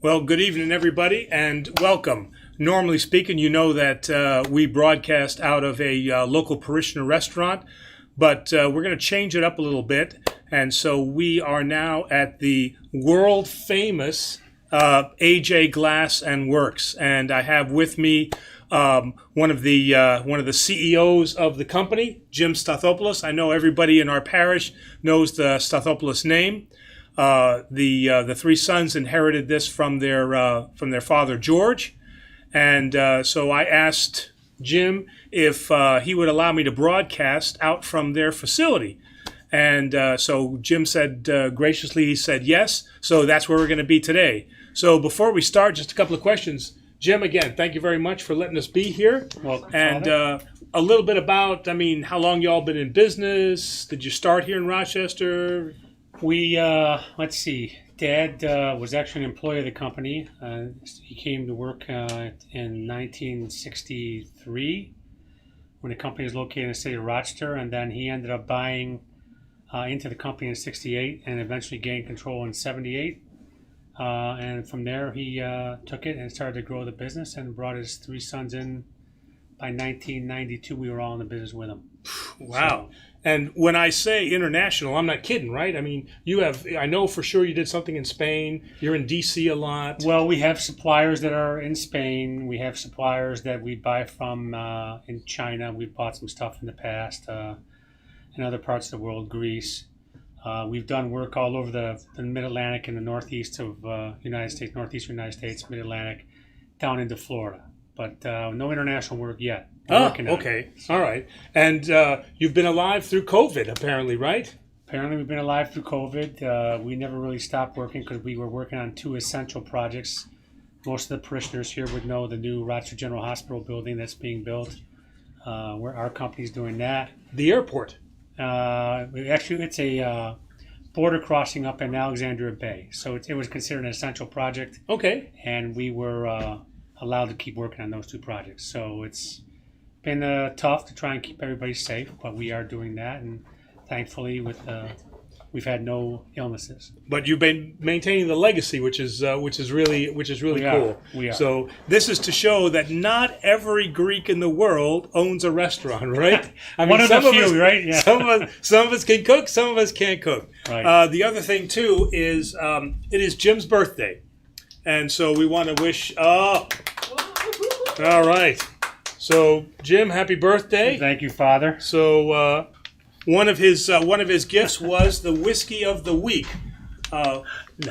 Well, good evening, everybody, and welcome. Normally speaking, you know that we broadcast out of a local parishioner restaurant, but we're going to change it up a little bit. And so we are now at the world-famous AJ Glass and Works. And I have with me one of the CEOs of the company, Jim Stathopoulos. I know everybody in our parish knows the Stathopoulos name. The three sons inherited this from their father George, and so I asked Jim if he would allow me to broadcast out from their facility, and so Jim said graciously he said yes. So that's where we're going to be today. So before we start, just a couple of questions. Jim, again, thank you very much for letting us be here. Welcome, and a little bit about, how long you all been in business? Did you start here in Rochester? We, let's see, Dad was actually an employee of the company. He came to work in 1963 when the company was located in the city of Rochester, and then he ended up buying into the company in 68 and eventually gained control in 78. And from there, he took it and started to grow the business and brought his three sons in. By 1992, we were all in the business with him. Wow. So, and when I say international, I'm not kidding, right? I know for sure you did something in Spain. You're in D.C. a lot. Well, we have suppliers that are in Spain. We have suppliers that we buy from in China. We've bought some stuff in the past in other parts of the world, Greece. We've done work all over the Mid-Atlantic and the northeast of United States, northeastern United States, Mid-Atlantic, down into Florida. But no international work yet. Okay. All right. And you've been alive through COVID, apparently, right? Apparently, we've been alive through COVID. We never really stopped working because we were working on two essential projects. Most of the parishioners here would know the new Rochester General Hospital building that's being built. Where our company's doing that. The airport. Actually, it's a border crossing up in Alexandria Bay. So it was considered an essential project. Okay. And we were allowed to keep working on those two projects. So it's been tough to try and keep everybody safe, but we are doing that, and thankfully we've had no illnesses. But you've been maintaining the legacy, which is really cool. We are. So this is to show that not every Greek in the world owns a restaurant, right? One of the few, right? Yeah. Some of us can cook, some of us can't cook. Right. The other thing too is it is Jim's birthday, and so we want to wish. All right. So, Jim, happy birthday. Thank you, Father. So, one of his gifts was the whiskey of the week,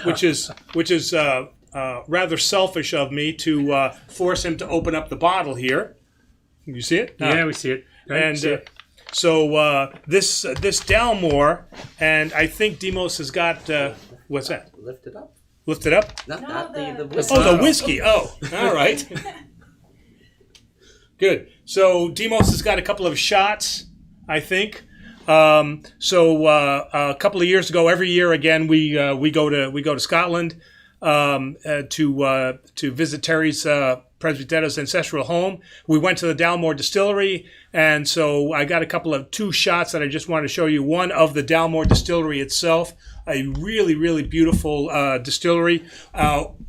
which is rather selfish of me to force him to open up the bottle here. You see it? Yeah, we see it. Right, and so this Dalmore, and I think Demos has got what's that? Lift it up. Lift it up? The whiskey. Oh, the whiskey. Oh, all right. Good. So Demos has got a couple of shots, I think. So a couple of years ago, every year again, we go to Scotland to visit Terry's Presbytero's ancestral home. We went to the Dalmore Distillery, and so I got two shots that I just wanted to show you. One of the Dalmore Distillery itself, a really, really beautiful distillery.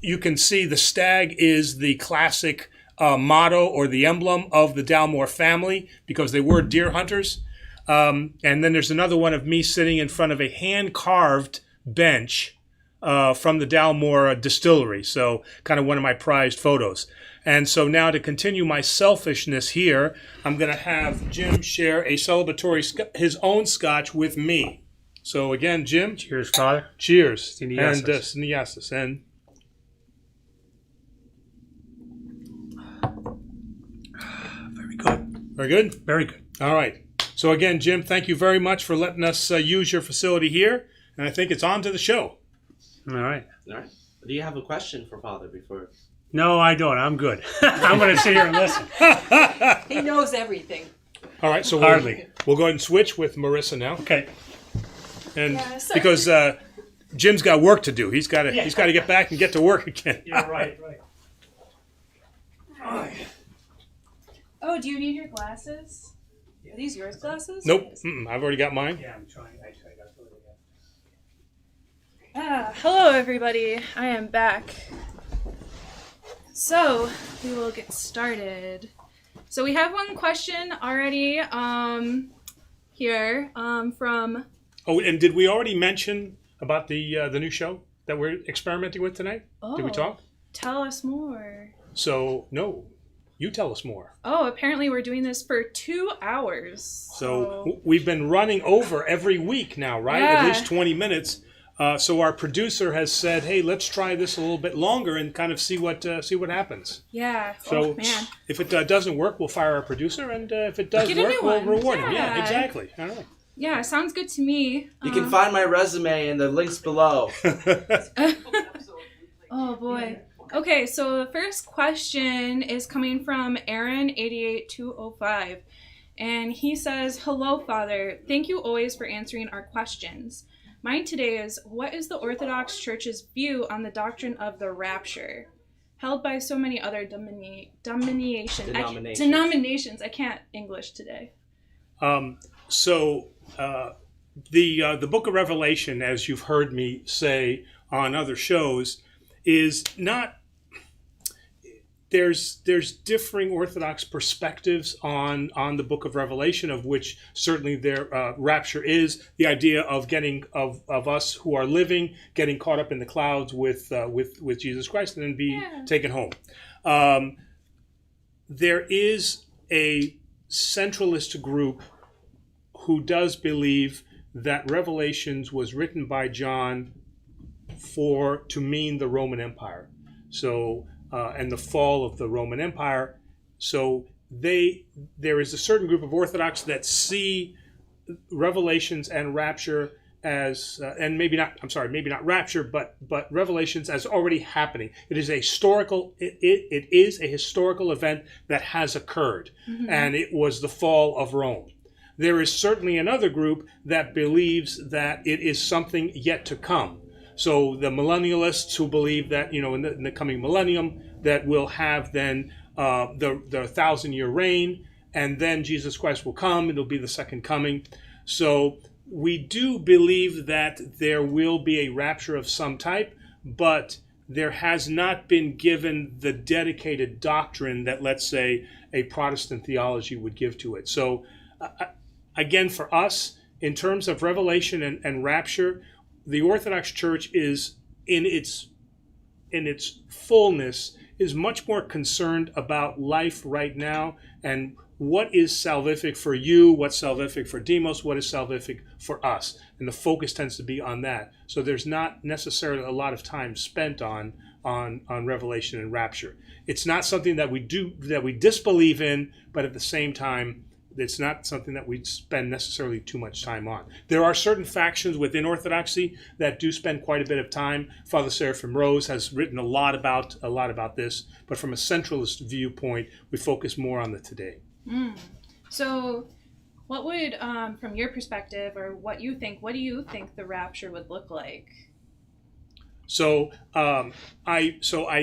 You can see the stag is the classic motto or the emblem of the Dalmore family because they were deer hunters. And then there's another one of me sitting in front of a hand-carved bench from the Dalmore Distillery. So kind of one of my prized photos. And so now to continue my selfishness here, I'm going to have Jim share a celebratory, his own scotch with me. So again, Jim. Cheers, Father. Cheers. Siniasis. And Siniasis. And very good. Very good? Very good. All right. So again, Jim, thank you very much for letting us use your facility here. And I think it's on to the show. All right. Do you have a question for Father before? No, I don't. I'm good. I'm going to sit here and listen. He knows everything. All right. So Hardly. We'll go ahead and switch with Marissa now. Okay. And because Jim's got work to do. He's got to get back and get to work again. Yeah, right. Oh, do you need your glasses? Are these yours glasses? Nope. I've already got mine. Yeah, I'm trying. I got to Hello, everybody. I am back So we will get started. So we have one question already here from. Oh, and did we already mention about the new show that we're experimenting with tonight? Oh, Did we talk? Tell us more. So no, you tell us more. Oh, apparently we're doing this for 2 hours. So we've been running over every week now, right? Yeah. At least 20 minutes. So our producer has said, "Hey, let's try this a little bit longer and kind of see what happens." Yeah. So oh, man. if it doesn't work, we'll fire our producer, and if it does Get a work, new we'll one. reward him. Yeah, Yeah. exactly. All right. Yeah, sounds good to me. You can find my resume in the links below. Oh boy. Okay, so the first question is coming from Aaron88205. And he says, "Hello, Father. Thank you always for answering our questions. Mine today is, what is the Orthodox Church's view on the doctrine of the Rapture, held by so many other denominations? I can't English today." The book of Revelation, as you've heard me say on other shows, is not. There's differing Orthodox perspectives on the book of Revelation, of which certainly their rapture is the idea of getting of us who are living getting caught up in the clouds with Jesus Christ and then be taken home. There is a centralist group who does believe that Revelations was written by John to mean the Roman Empire. So. And the fall of the Roman Empire. So there is a certain group of Orthodox that see Revelations and Rapture as, and maybe not Rapture, but Revelations as already happening. It is a historical. It is a historical event that has occurred, and it was the fall of Rome. There is certainly another group that believes that it is something yet to come. So the millennialists who believe that, in the coming millennium, that we'll have then the 1,000-year reign, and then Jesus Christ will come, it'll be the second coming. So we do believe that there will be a rapture of some type, but there has not been given the dedicated doctrine that, let's say, a Protestant theology would give to it. So again, for us, in terms of Revelation and Rapture, the Orthodox Church is in its fullness is much more concerned about life right now and what is salvific for you, what's salvific for Demos, what is salvific for us, and the focus tends to be on that. So there's not necessarily a lot of time spent on Revelation and Rapture. It's not something that we disbelieve in, but at the same time, it's not something that we spend necessarily too much time on. There are certain factions within Orthodoxy that do spend quite a bit of time. Father Seraphim Rose has written a lot about this, but from a centralist viewpoint, we focus more on the today. So, what would, from your perspective, or what do you think the rapture would look like? So I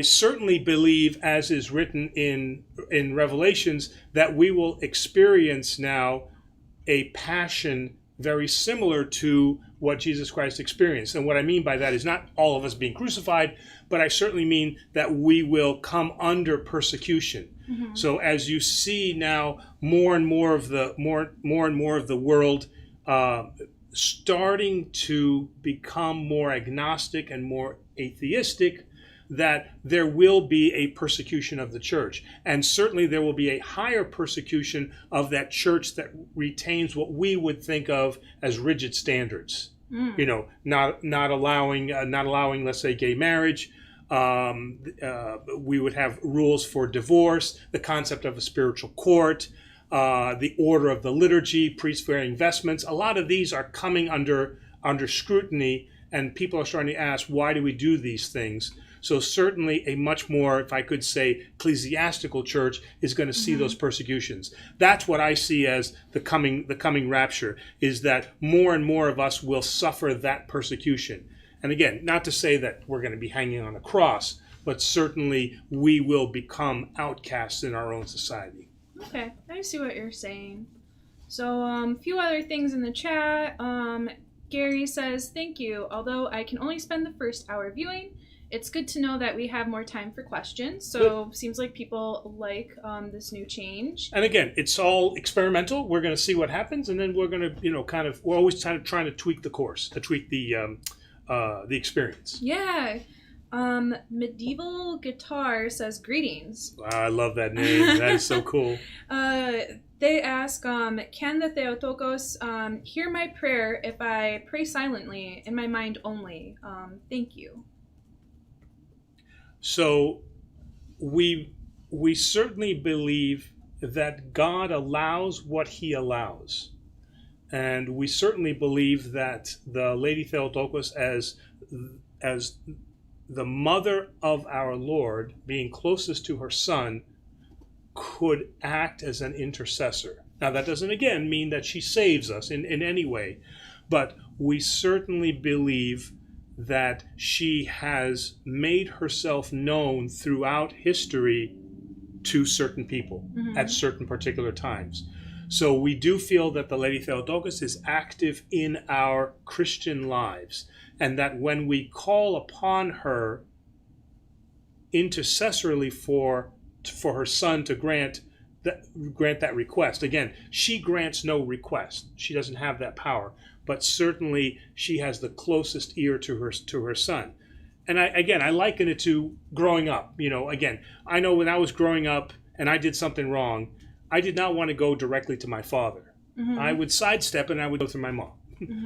certainly believe, as is written in Revelations, that we will experience now a passion very similar to what Jesus Christ experienced. And what I mean by that is not all of us being crucified, but I certainly mean that we will come under persecution. Mm-hmm. So as you see now more and more of the world starting to become more agnostic and more atheistic, that there will be a persecution of the church. And certainly there will be a higher persecution of that church that retains what we would think of as rigid standards. Not allowing, let's say, gay marriage. We would have rules for divorce, the concept of a spiritual court, the order of the liturgy, priests wearing vestments. A lot of these are coming under scrutiny, and people are starting to ask, why do we do these things? So certainly a much more, if I could say, ecclesiastical church is going to see those persecutions. That's what I see as the coming rapture, is that more and more of us will suffer that persecution. And again, not to say that we're going to be hanging on a cross, but certainly we will become outcasts in our own society. Okay, I see what you're saying. So a few other things in the chat. Gary says, thank you. Although I can only spend the first hour viewing, it's good to know that we have more time for questions. So seems like people like this new change. And again, it's all experimental. We're going to see what happens, and then we're going to, we're always trying to tweak the course, to tweak the experience. Yeah. Medieval Guitar says greetings. Wow, I love that name. That is so cool. They ask, can the Theotokos hear my prayer if I pray silently in my mind only? Thank you. So we certainly believe that God allows what he allows. And we certainly believe that the Lady Theotokos, as the mother of our Lord, being closest to her son, could act as an intercessor. Now, that doesn't, again, mean that she saves us in any way, but we certainly believe that she has made herself known throughout history to certain people at certain particular times. So we do feel that the Lady Theotokos is active in our Christian lives, and that when we call upon her intercessorily for her son to grant that request. Again, she grants no request. She doesn't have that power, but certainly she has the closest ear to her son. And I liken it to growing up. Again, I know when I was growing up and I did something wrong, I did not want to go directly to my father. I would sidestep and I would go through my mom.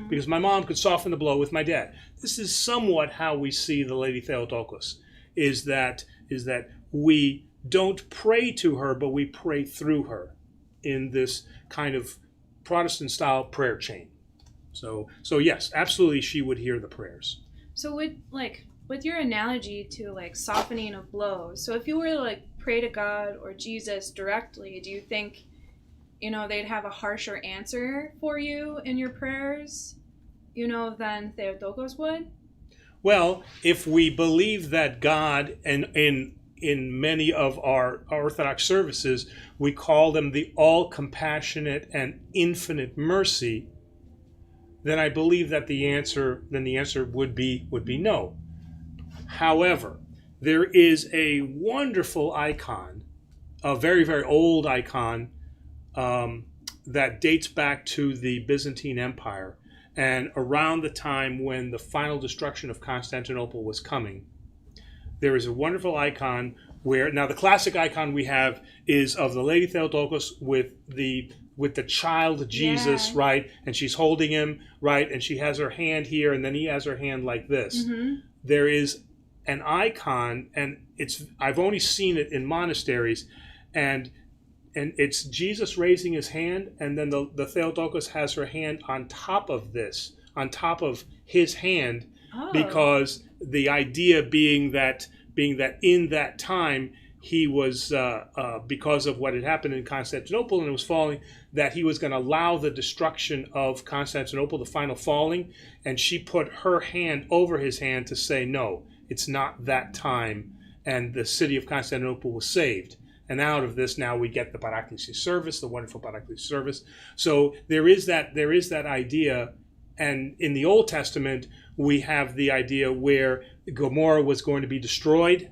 Because my mom could soften the blow with my dad. This is somewhat how we see the Lady Theotokos, is that we don't pray to her, but we pray through her in this kind of Protestant-style prayer chain. So yes, absolutely, she would hear the prayers. So with your analogy to softening of blows, so if you were to pray to God or Jesus directly, do you think they'd have a harsher answer for you in your prayers, than Theotokos would? Well, if we believe that God, and in many of our Orthodox services, we call them the Allcompassionate and Infinite Mercy, then I believe that the answer would be no. However, there is a wonderful icon, a very, very old icon, that dates back to the Byzantine Empire, and around the time when the final destruction of Constantinople was coming. There is a wonderful icon where, now the classic icon we have is of the Lady Theotokos with the child Jesus, right? And she's holding him, right? And she has her hand here, and then he has her hand like this. There is an icon, and I've only seen it in monasteries, and it's Jesus raising his hand, and then the Theotokos has her hand on top of his hand, because the idea being that in that time he was, because of what had happened in Constantinople and it was falling, that he was going to allow the destruction of Constantinople, the final falling, and she put her hand over his hand to say, no, it's not that time, and the city of Constantinople was saved. And out of this, now we get the Paraklesis service, the wonderful Paraklesis service. So there is that idea, and in the Old Testament, we have the idea where Gomorrah was going to be destroyed,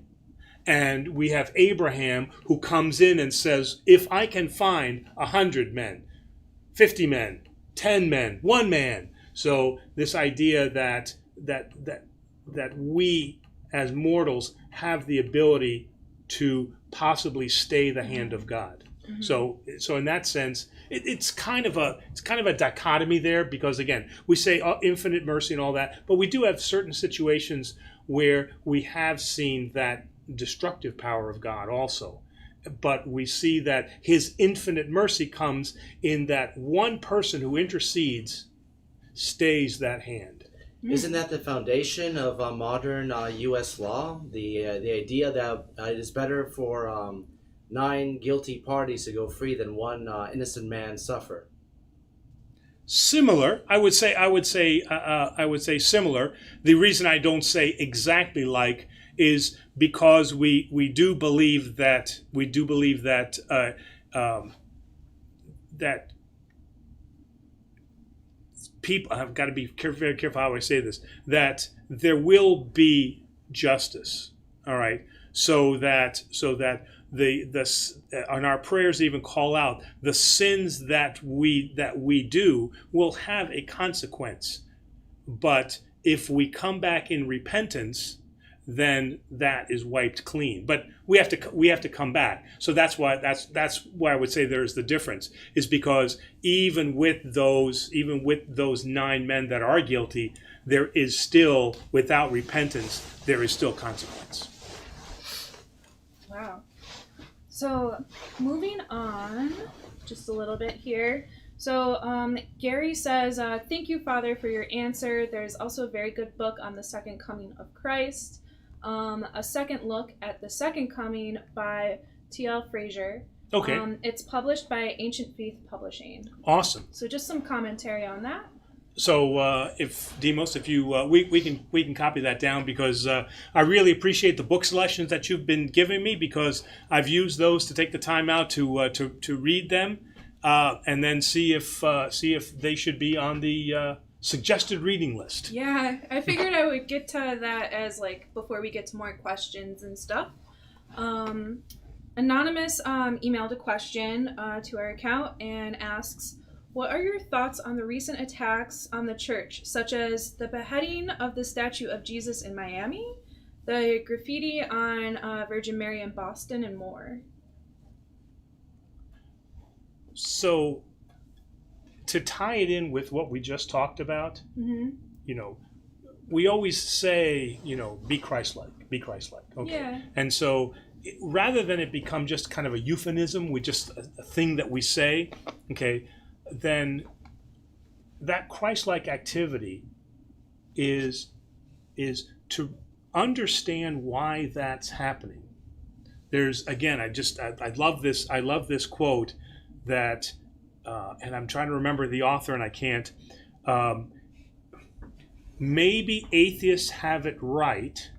and we have Abraham who comes in and says, if I can find 100 men, 50 men, 10 men, 1 man. So this idea that we as mortals have the ability to possibly stay the hand of God. So in that sense, it's kind of a dichotomy there, because again, we say infinite mercy and all that, but we do have certain situations where we have seen that destructive power of God also. But we see that his infinite mercy comes in that one person who intercedes stays that hand. Isn't that the foundation of modern U.S. law? The idea that it is better for 9 guilty parties to go free than 1 innocent man suffer. Similar, I would say similar. The reason I don't say exactly like is because we do believe that that people, I've got to be very careful how I say this, that there will be justice. All right, so that and our prayers even call out the sins that we do will have a consequence. But if we come back in repentance, then that is wiped clean. But we have to come back. So that's why I would say there's the difference, is because even with those 9 men that are guilty, there is still, without repentance, there is still consequence. Wow. So moving on just a little bit here. So Gary says, thank you, Father, for your answer. There's also a very good book on the second coming of Christ. A second look at the second coming by T.L. Fraser. Okay. It's published by Ancient Faith Publishing. Awesome. So just some commentary on that. So if Demos, if you we can copy that down, because I really appreciate the book selections that you've been giving me, because I've used those to take the time out to read them and then see if they should be on the suggested reading list. Yeah, I figured I would get to that as before we get to more questions and stuff. Anonymous emailed a question to our account and asks, what are your thoughts on the recent attacks on the church, such as the beheading of the statue of Jesus in Miami, the graffiti on Virgin Mary in Boston, and more? So, to tie it in with what we just talked about, we always say, be Christlike, be Christlike. Okay. Yeah. And so, rather than it become just kind of a euphemism, with just a thing that we say, okay, then that Christ-like activity is to understand why that's happening. There's, again, I love this quote that, and I'm trying to remember the author and I can't. Maybe atheists have it right,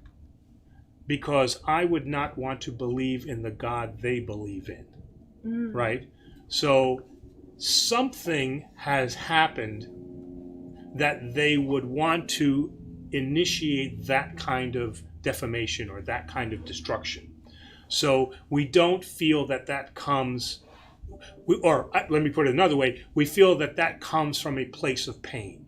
because I would not want to believe in the God they believe in, right? So something has happened that they would want to initiate that kind of defamation or that kind of destruction. So we don't feel that comes, or let me put it another way, we feel that comes from a place of pain.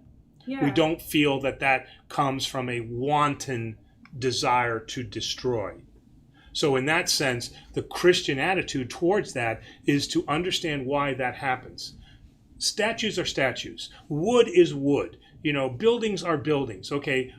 Yeah. We don't feel that comes from a wanton desire to destroy. So in that sense, the Christian attitude towards that is to understand why that happens. Statues are statues. Wood is wood. Buildings are buildings. Okay.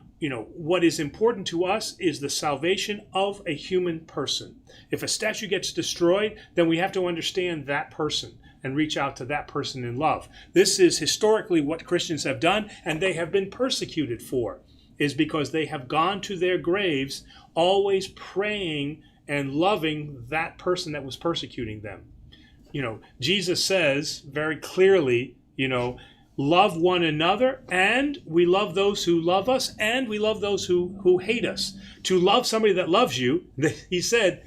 What is important to us is the salvation of a human person. If a statue gets destroyed, then we have to understand that person and reach out to that person in love. This is historically what Christians have done, and they have been persecuted for, is because they have gone to their graves always praying and loving that person that was persecuting them. Jesus says very clearly, love one another, and we love those who love us, and we love those who hate us. To love somebody that loves you, he said,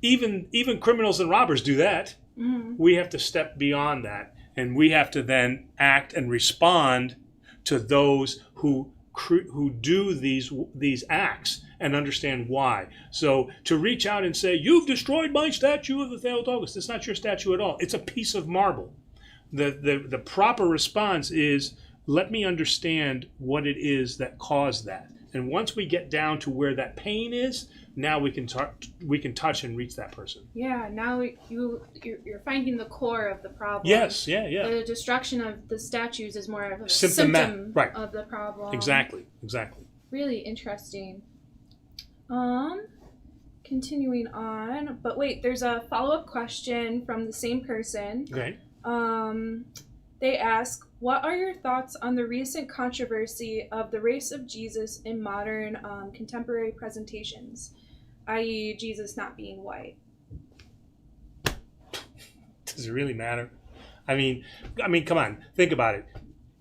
even criminals and robbers do that. Mm-hmm. We have to step beyond that, and we have to then act and respond to those who do these acts and understand why. So to reach out and say, you've destroyed my statue of the Theotokos, it's not your statue at all. It's a piece of marble. The proper response is, let me understand what it is that caused that. And once we get down to where that pain is, now we can touch and reach that person. Yeah, now you're finding the core of the problem. Yes, yeah. The destruction of the statues is more of a symptom right. of the problem. Exactly. Really interesting. Continuing on, but wait, there's a follow-up question from the same person. Okay. They ask, what are your thoughts on the recent controversy of the race of Jesus in modern contemporary presentations, i.e. Jesus not being white? Does it really matter? I mean, come on, think about it.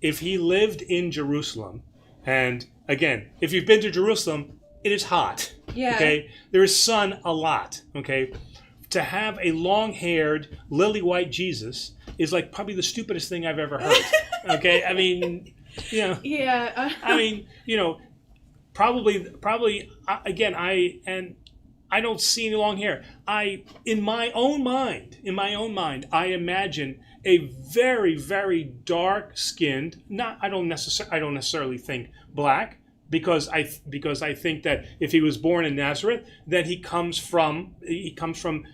If he lived in Jerusalem, and again, if you've been to Jerusalem, it is hot. Yeah. Okay? There is sun a lot. Okay? To have a long-haired, lily-white Jesus is like probably the stupidest thing I've ever heard. Okay? I mean, Yeah. probably again, I don't see any long hair. In my own mind, I imagine a very, very dark-skinned. I don't necessarily think black, because I think that if he was born in Nazareth, then he comes from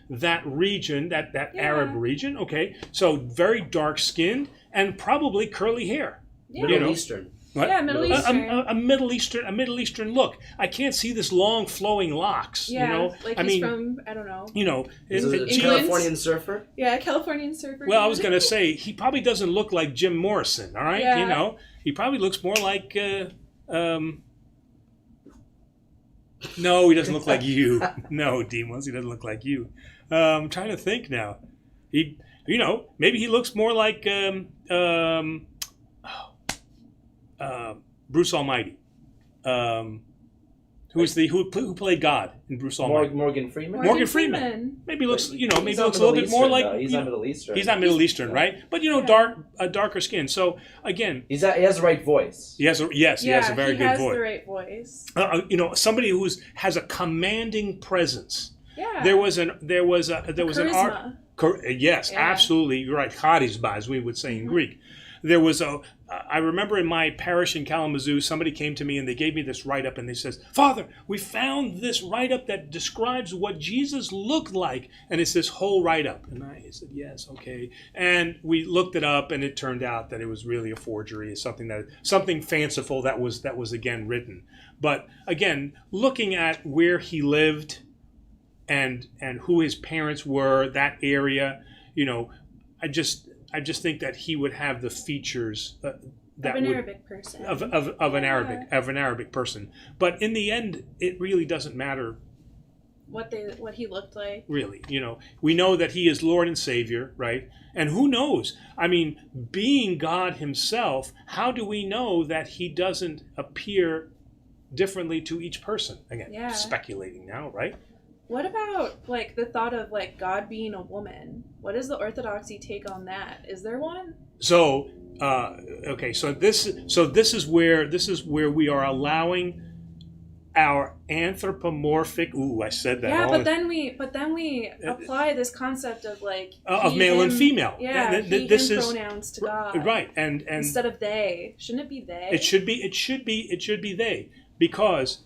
that region, that Arab region. Okay, so very dark-skinned and probably curly hair. Yeah. Middle Eastern. What? Yeah, Middle Eastern. A Middle Eastern look. I can't see this long flowing locks. Yeah, You know, like I he's mean, from, I don't know. you know, Is it a England? Californian surfer? Yeah, Californian surfer. well, I was gonna say he probably doesn't look like Jim Morrison. All right, Yeah. you know, he probably looks more like. No, he doesn't look like you. No, Demos, he doesn't look like you. I'm trying to think now. Maybe he looks more like Bruce Almighty. Who played God in Bruce Almighty? Morgan Freeman? Morgan Freeman. Maybe looks, maybe He's looks a not little bit more Middle like. Eastern, though. He's not Middle Eastern. He's not Middle Eastern, right? But darker skin. So again, He has the right voice. he has a very good voice. the right voice. Somebody who has a commanding presence. Yeah. There was an art. Charisma. Yes, Yeah. absolutely. You're right. Charisma, as we would say in Greek. There was I remember in my parish in Kalamazoo, somebody came to me and they gave me this write-up and they says, "Father, we found this write-up that describes what Jesus looked like." And it's this whole write-up. And I said, "Yes, okay." And we looked it up and it turned out that it was really a forgery, something fanciful that was again written. But again, looking at where he lived and who his parents were, that area, I just think that he would have the features that Of an would Arabic person. of an Arabic person. But in the end, it really doesn't matter. What he looked like. Really, we know that he is Lord and Savior, right? And who knows? I mean, being God himself, how do we know that he doesn't appear differently to each person? Again, speculating now, right? What about the thought of God being a woman? What is the Orthodoxy take on that? Is there one? So so this is where we are allowing our anthropomorphic. Ooh, I said that. Yeah, but then we apply this concept of of male and female. Yeah, this him is pronouns to God. Right, and instead of they, shouldn't it be they? It should be they, because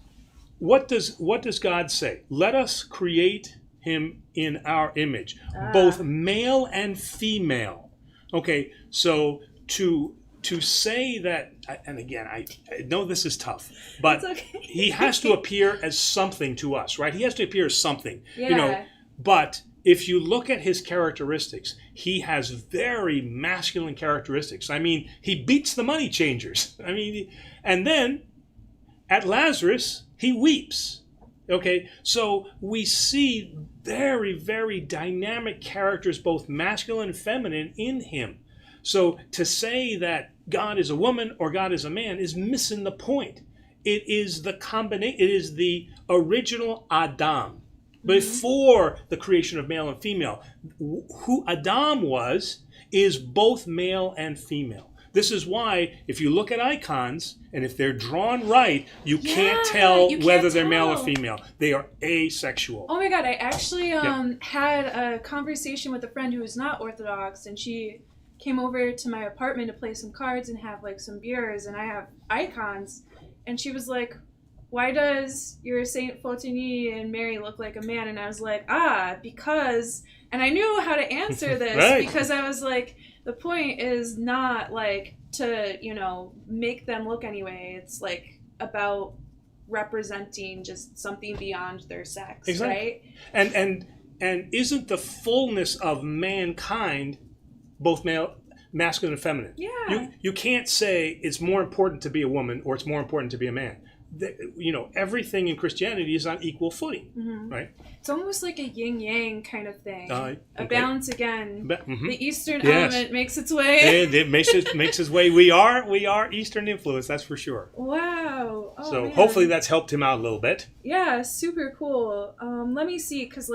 what does God say? Let us create him in our image, both male and female. Okay, so to say that, and again, I know this is tough, but okay. he has to appear as something to us, right? He has to appear as something, Yeah. But if you look at his characteristics, he has very masculine characteristics. I mean, he beats the money changers. I mean, and then at Lazarus, he weeps. Okay, so we see very, very dynamic characters, both masculine and feminine, in him. So to say that God is a woman or God is a man is missing the point. It is the combination. It is the original Adam, before the creation of male and female. Who Adam is both male and female. This is why, if you look at icons, and if they're drawn right, you can't tell whether they're male or female. They are asexual. Oh my God, I actually had a conversation with a friend who is not Orthodox, and she came over to my apartment to play some cards and have some beers, and I have icons, and she was like, "Why does your Saint Photini and Mary look like a man?" And I was like, because, and I knew how to answer this, Right. because I was like, the point is not to, make them look anyway. It's about representing just something beyond their sex, Exactly. right? And isn't the fullness of mankind both masculine and feminine? Yeah. You can't say it's more important to be a woman or it's more important to be a man. Everything in Christianity is on equal footing, right? It's almost like a yin-yang kind of thing. Okay. A balance again. The Eastern Yes. element makes its way. It makes its way. We are Eastern influence, that's for sure. Wow. Oh, So man. hopefully that's helped him out a little bit. Yeah, super cool. Let me see, because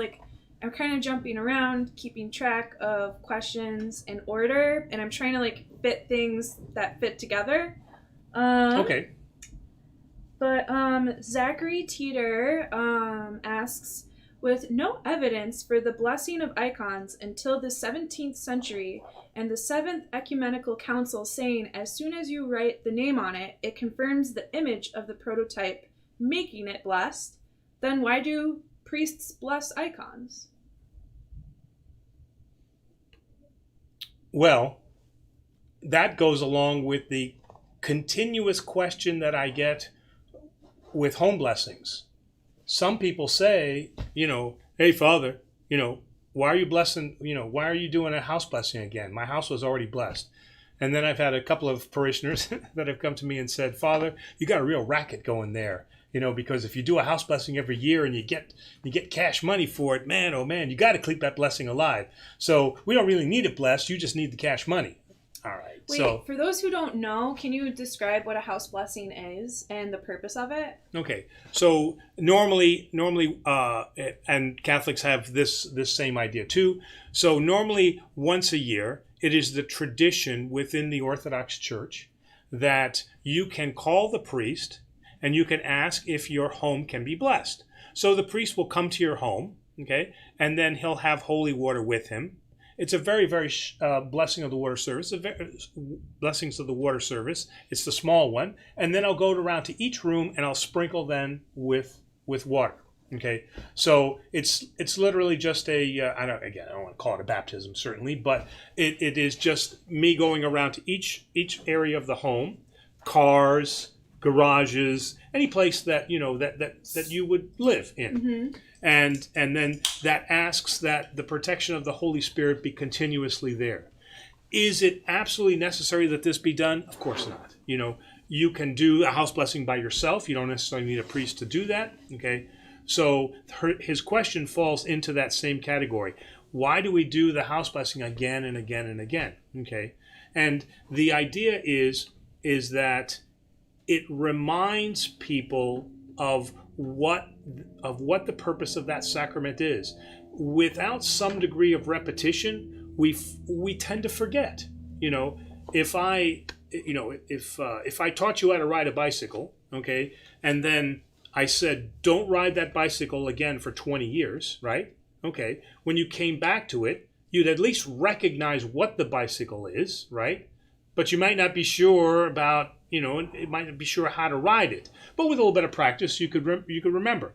I'm kind of jumping around, keeping track of questions in order, and I'm trying to fit things that fit together. Okay. But Zachary Teeter asks, with no evidence for the blessing of icons until the 17th century, and the Seventh Ecumenical Council saying as soon as you write the name on it, it confirms the image of the prototype, making it blessed, then why do priests bless icons? Well, that goes along with the continuous question that I get with home blessings. Some people say, hey, Father, why are you blessing, why are you doing a house blessing again? My house was already blessed. And then I've had a couple of parishioners that have come to me and said, Father, you got a real racket going there, because if you do a house blessing every year and you get cash money for it, man, oh man, you got to keep that blessing alive. So we don't really need it blessed. You just need the cash money. All right. Wait, for those who don't know, can you describe what a house blessing is and the purpose of it? Okay. So normally, and Catholics have this same idea too. So normally once a year, it is the tradition within the Orthodox Church that you can call the priest and you can ask if your home can be blessed. So the priest will come to your home, okay, and then he'll have holy water with him. It's a very, very blessing of the water service, blessings of the water service. It's the small one. And then I'll go around to each room and I'll sprinkle them with water. Okay. So it's literally just I don't want to call it a baptism, certainly, but it is just me going around to each area of the home, cars, garages, any place that that you would live in. Mm-hmm. And then that asks that the protection of the Holy Spirit be continuously there. Is it absolutely necessary that this be done? Of course not. You can do a house blessing by yourself. You don't necessarily need a priest to do that. Okay. So his question falls into that same category. Why do we do the house blessing again and again and again? Okay. And the idea is that it reminds people of what the purpose of that sacrament is. Without some degree of repetition, we tend to forget. If I taught you how to ride a bicycle, okay, and then I said don't ride that bicycle again for 20 years, right? Okay, when you came back to it, you'd at least recognize what the bicycle is, right? But you might not be sure about it might not be sure how to ride it. But with a little bit of practice, you could remember.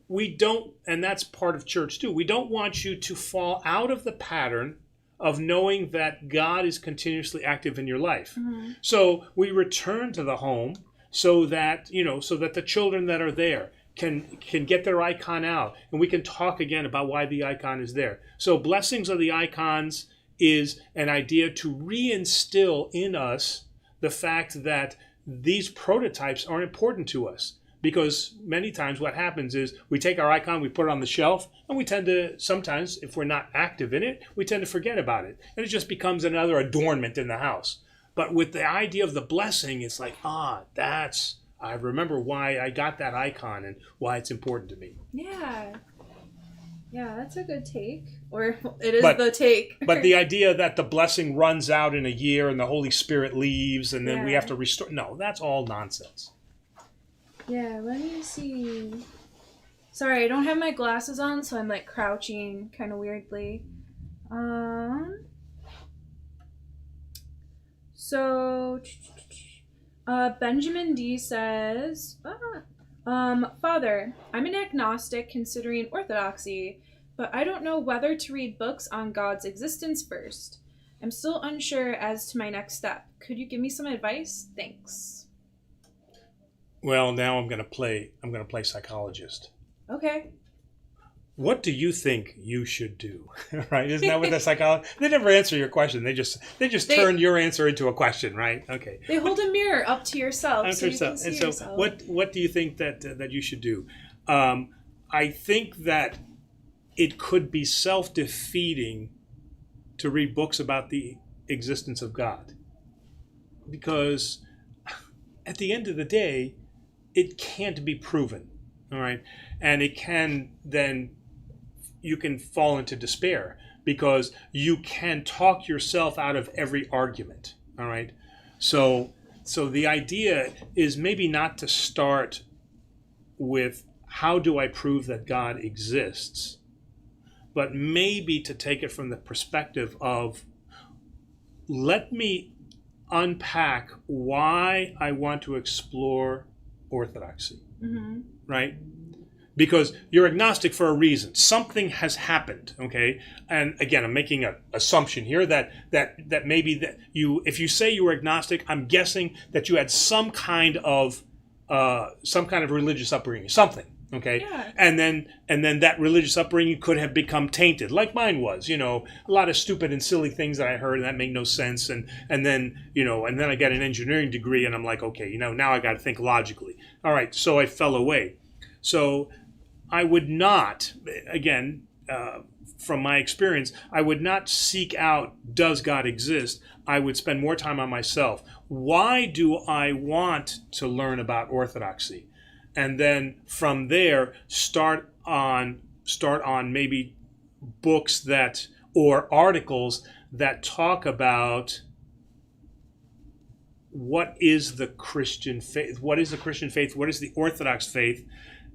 We don't, and that's part of church too, we don't want you to fall out of the pattern of knowing that God is continuously active in your life. Mm-hmm. So we return to the home so that the children that are there can get their icon out, and we can talk again about why the icon is there. So blessings of the icons is an idea to reinstill in us the fact that these prototypes are important to us, because many times what happens is we take our icon, we put it on the shelf, and we tend to, sometimes if we're not active in it, we tend to forget about it. And it just becomes another adornment in the house. But with the idea of the blessing, it's like, I remember why I got that icon and why it's important to me. Yeah, that's a good take. Or it is the take. But the idea that the blessing runs out in a year and the Holy Spirit leaves and then we have to restore. No, that's all nonsense. Yeah, let me see. Sorry, I don't have my glasses on, so I'm like crouching kind of weirdly. So, Benjamin D says, Father, I'm an agnostic considering Orthodoxy, but I don't know whether to read books on God's existence first. I'm still unsure as to my next step. Could you give me some advice? Thanks. Well, now I'm going to play psychologist. Okay. What do you think you should do? Right? Isn't that what the psychologist? They never answer your question. They just turn your answer into a question, right? Okay. They hold a mirror up to yourself so you can see yourself. What do you think that you should do? I think that it could be self-defeating to read books about the existence of God, because at the end of the day, it can't be proven. All right, and it can then. You can fall into despair because you can talk yourself out of every argument. All right. So so the idea is maybe not to start with how do I prove that God exists, but maybe to take it from the perspective of, let me unpack why I want to explore orthodoxy, right? Because you're agnostic for a reason. Something has happened, okay? And again, I'm making an assumption here that maybe that you, if you say you were agnostic, I'm guessing that you had some kind of religious upbringing, something. Okay, Yeah. and then that religious upbringing could have become tainted, like mine was. You know, a lot of stupid and silly things that I heard that made no sense, and then I got an engineering degree, and I'm like, okay, now I got to think logically. All right, so I fell away. So I would not, again, from my experience, I would not seek out, does God exist? I would spend more time on myself. Why do I want to learn about orthodoxy? And then from there, start on maybe books or articles that talk about what is the Christian faith, what is the Orthodox faith,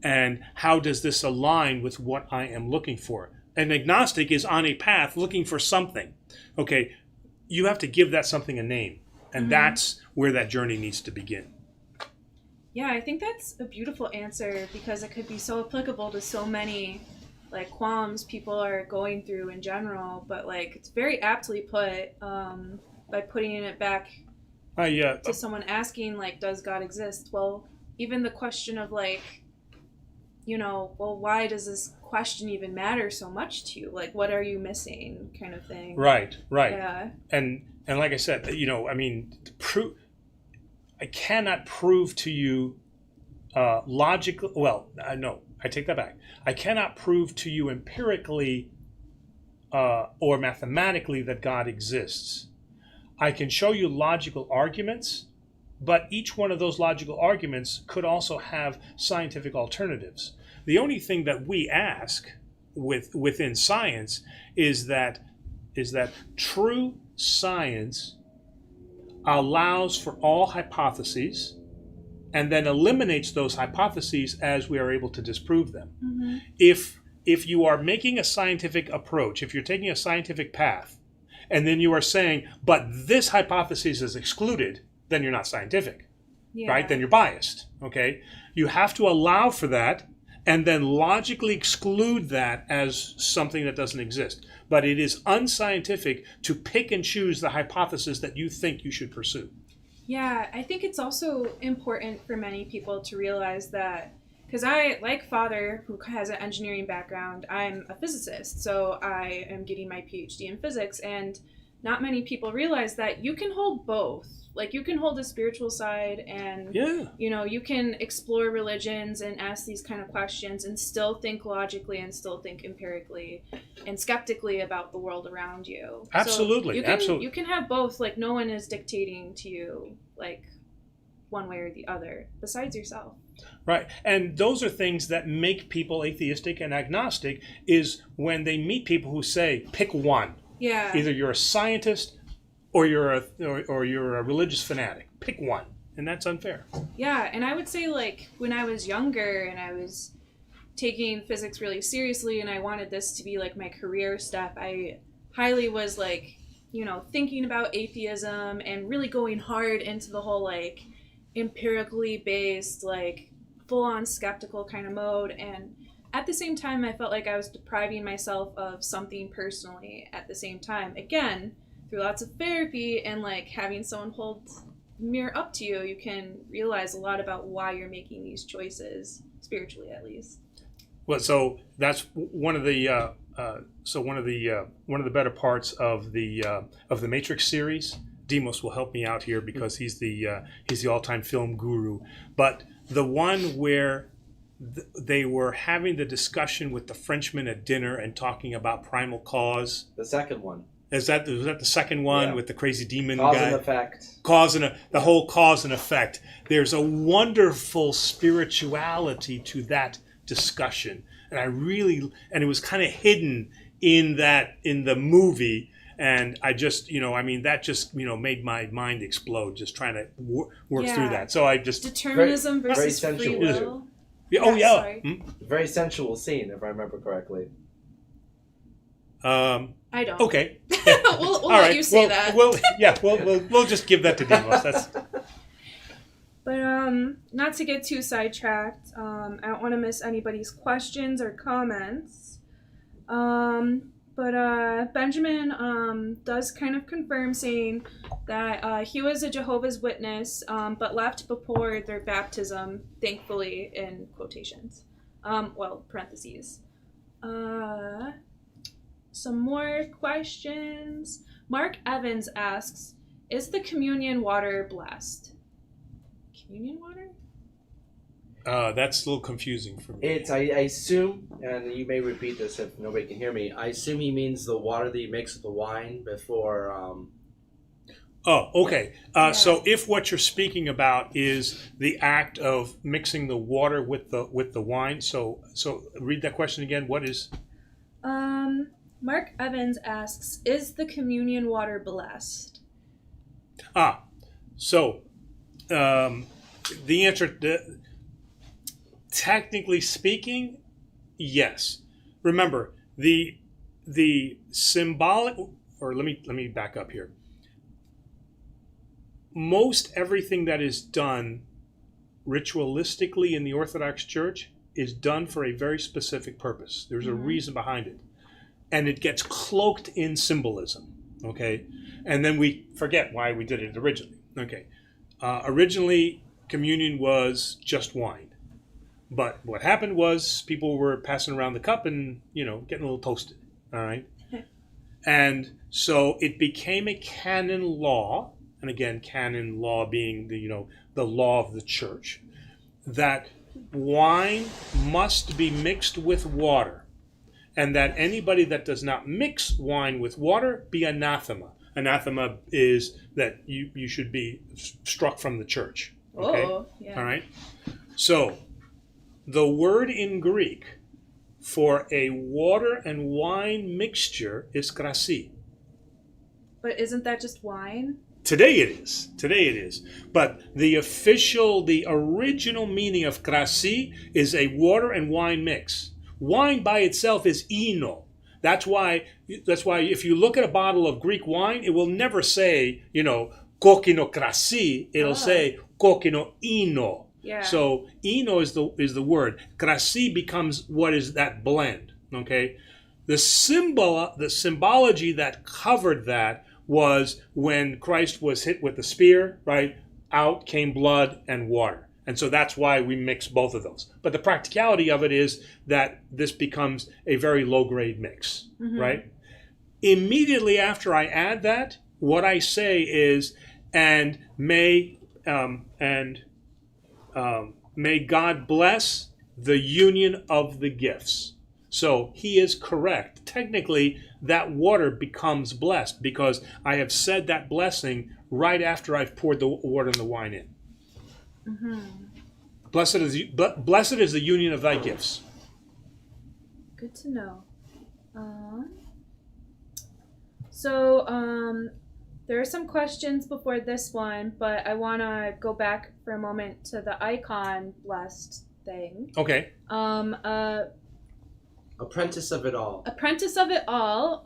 and how does this align with what I am looking for? An agnostic is on a path looking for something. Okay, you have to give that something a name, and that's where that journey needs to begin. Yeah, I think that's a beautiful answer because it could be so applicable to so many qualms people are going through in general, but it's very aptly put by putting it back to someone asking does God exist? Well, even the question of why does this question even matter so much to you? What are you missing, kind of thing. Right. Yeah. And like I said, I cannot prove to you logically. Well, no, I take that back. I cannot prove to you empirically or mathematically that God exists. I can show you logical arguments, but each one of those logical arguments could also have scientific alternatives. The only thing that we ask within science is that true science allows for all hypotheses and then eliminates those hypotheses as we are able to disprove them. Mm-hmm. If you are making a scientific approach, if you're taking a scientific path, and then you are saying, but this hypothesis is excluded, then you're not scientific, right? Then you're biased, okay? You have to allow for that and then logically exclude that as something that doesn't exist. But it is unscientific to pick and choose the hypothesis that you think you should pursue. Yeah, I think it's also important for many people to realize that, because I, like Father, who has an engineering background, I'm a physicist, so I am getting my PhD in physics, and not many people realize that you can hold both. You can hold the spiritual side and, you can explore religions and ask these kind of questions and still think logically and still think empirically and skeptically about the world around you. Absolutely, So you can have both. No one is dictating to you, one way or the other, besides yourself. Right. And those are things that make people atheistic and agnostic, is when they meet people who say, pick one. Yeah. Either you're a scientist or you're a religious fanatic. Pick one. And that's unfair. Yeah, and I would say when I was younger and I was taking physics really seriously and I wanted this to be my career step, I highly was thinking about atheism and really going hard into the whole empirically based full-on skeptical kind of mode. And at the same time I felt like I was depriving myself of something personally at the same time. Again, through lots of therapy and having someone hold the mirror up to you, you can realize a lot about why you're making these choices, spiritually at least. Well, so that's one of the better parts of the Matrix series. Demos will help me out here because he's the all-time film guru. But the one where they were having the discussion with the Frenchman at dinner and talking about primal cause. The second one. Was that the second one with the crazy demon cause guy? And effect. The whole cause and effect. There's a wonderful spirituality to that discussion, and it was kind of hidden in the movie, And I just, that just, made my mind explode just trying to work through that. So I just... Determinism very versus free sensual. will. Oh, yeah. Sorry. Very sensual scene, if I remember correctly. I don't. Okay. we'll let you say that. We'll just give that to Demos. That's... But not to get too sidetracked, I don't want to miss anybody's questions or comments. But Benjamin does kind of confirm, saying that he was a Jehovah's Witness, but left before their baptism, thankfully, in quotations. Parentheses. Some more questions. Mark Evans asks, is the communion water blessed? Communion water? That's a little confusing for me. I assume, and you may repeat this if nobody can hear me, I assume he means the water that you mix with the wine before... Oh, okay. So if what you're speaking about is the act of mixing the water with the wine, so read that question again. What is... Mark Evans asks, is the communion water blessed? So the answer... Technically speaking, yes. Remember, the symbolic, or let me back up here. Most everything that is done ritualistically in the Orthodox Church is done for a very specific purpose. There's a reason behind it. And it gets cloaked in symbolism, okay? And then we forget why we did it originally, okay? Originally, communion was just wine. But what happened was people were passing around the cup and, getting a little toasted, all right? And so it became a canon law, and again, canon law being the law of the church, that wine must be mixed with water, and that anybody that does not mix wine with water be anathema. Anathema is that you should be struck from the church, okay? Oh, yeah. All right? So... the word in Greek for a water and wine mixture is krasi. But isn't that just wine? Today it is. But the original meaning of krasi is a water and wine mix. Wine by itself is ino. That's why if you look at a bottle of Greek wine, it will never say, kokino krasi. It'll say kokino ino. Yeah. So ino is the word. Krasi becomes what is that blend. Okay. The symbology that covered that was when Christ was hit with the spear, right? Out came blood and water. And so that's why we mix both of those. But the practicality of it is that this becomes a very low-grade mix, right? Immediately after I add that, what I say is, and may God bless the union of the gifts. So he is correct. Technically, that water becomes blessed because I have said that blessing right after I've poured the water and the wine in. Blessed is the union of thy gifts. Good to know. So there are some questions before this one, but I want to go back for a moment to the icon blessed thing. Okay. Apprentice of it all. Apprentice of it all.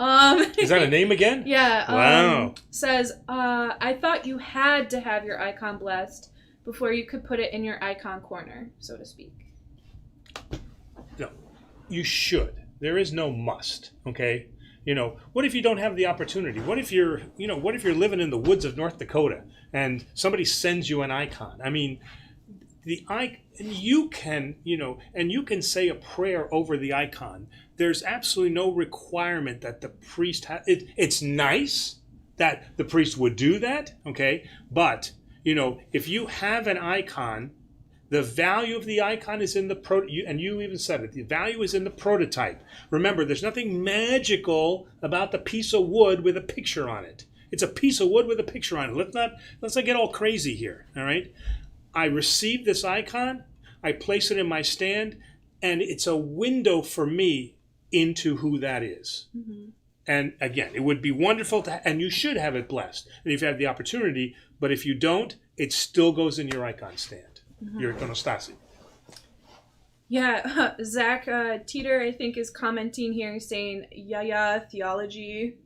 Is that a name again? Yeah. Wow. Says, I thought you had to have your icon blessed before you could put it in your icon corner, so to speak. No, you should. There is no must. Okay. What if you don't have the opportunity? What if you're living in the woods of North Dakota and somebody sends you an icon? I mean, you can say a prayer over the icon. There's absolutely no requirement that the priest it's nice that the priest would do that, okay? But, if you have an icon, the value of the icon is in the and you even said it. The value is in the prototype. Remember, there's nothing magical about the piece of wood with a picture on it. It's a piece of wood with a picture on it. Let's not get all crazy here. All right. I receive this icon. I place it in my stand, and it's a window for me into who that is. And again, it would be wonderful and you should have it blessed. And if you have the opportunity, but if you don't, it still goes in your icon stand, your iconostasi. Yeah, Zach Teeter, I think, is commenting here saying, "Yaya theology."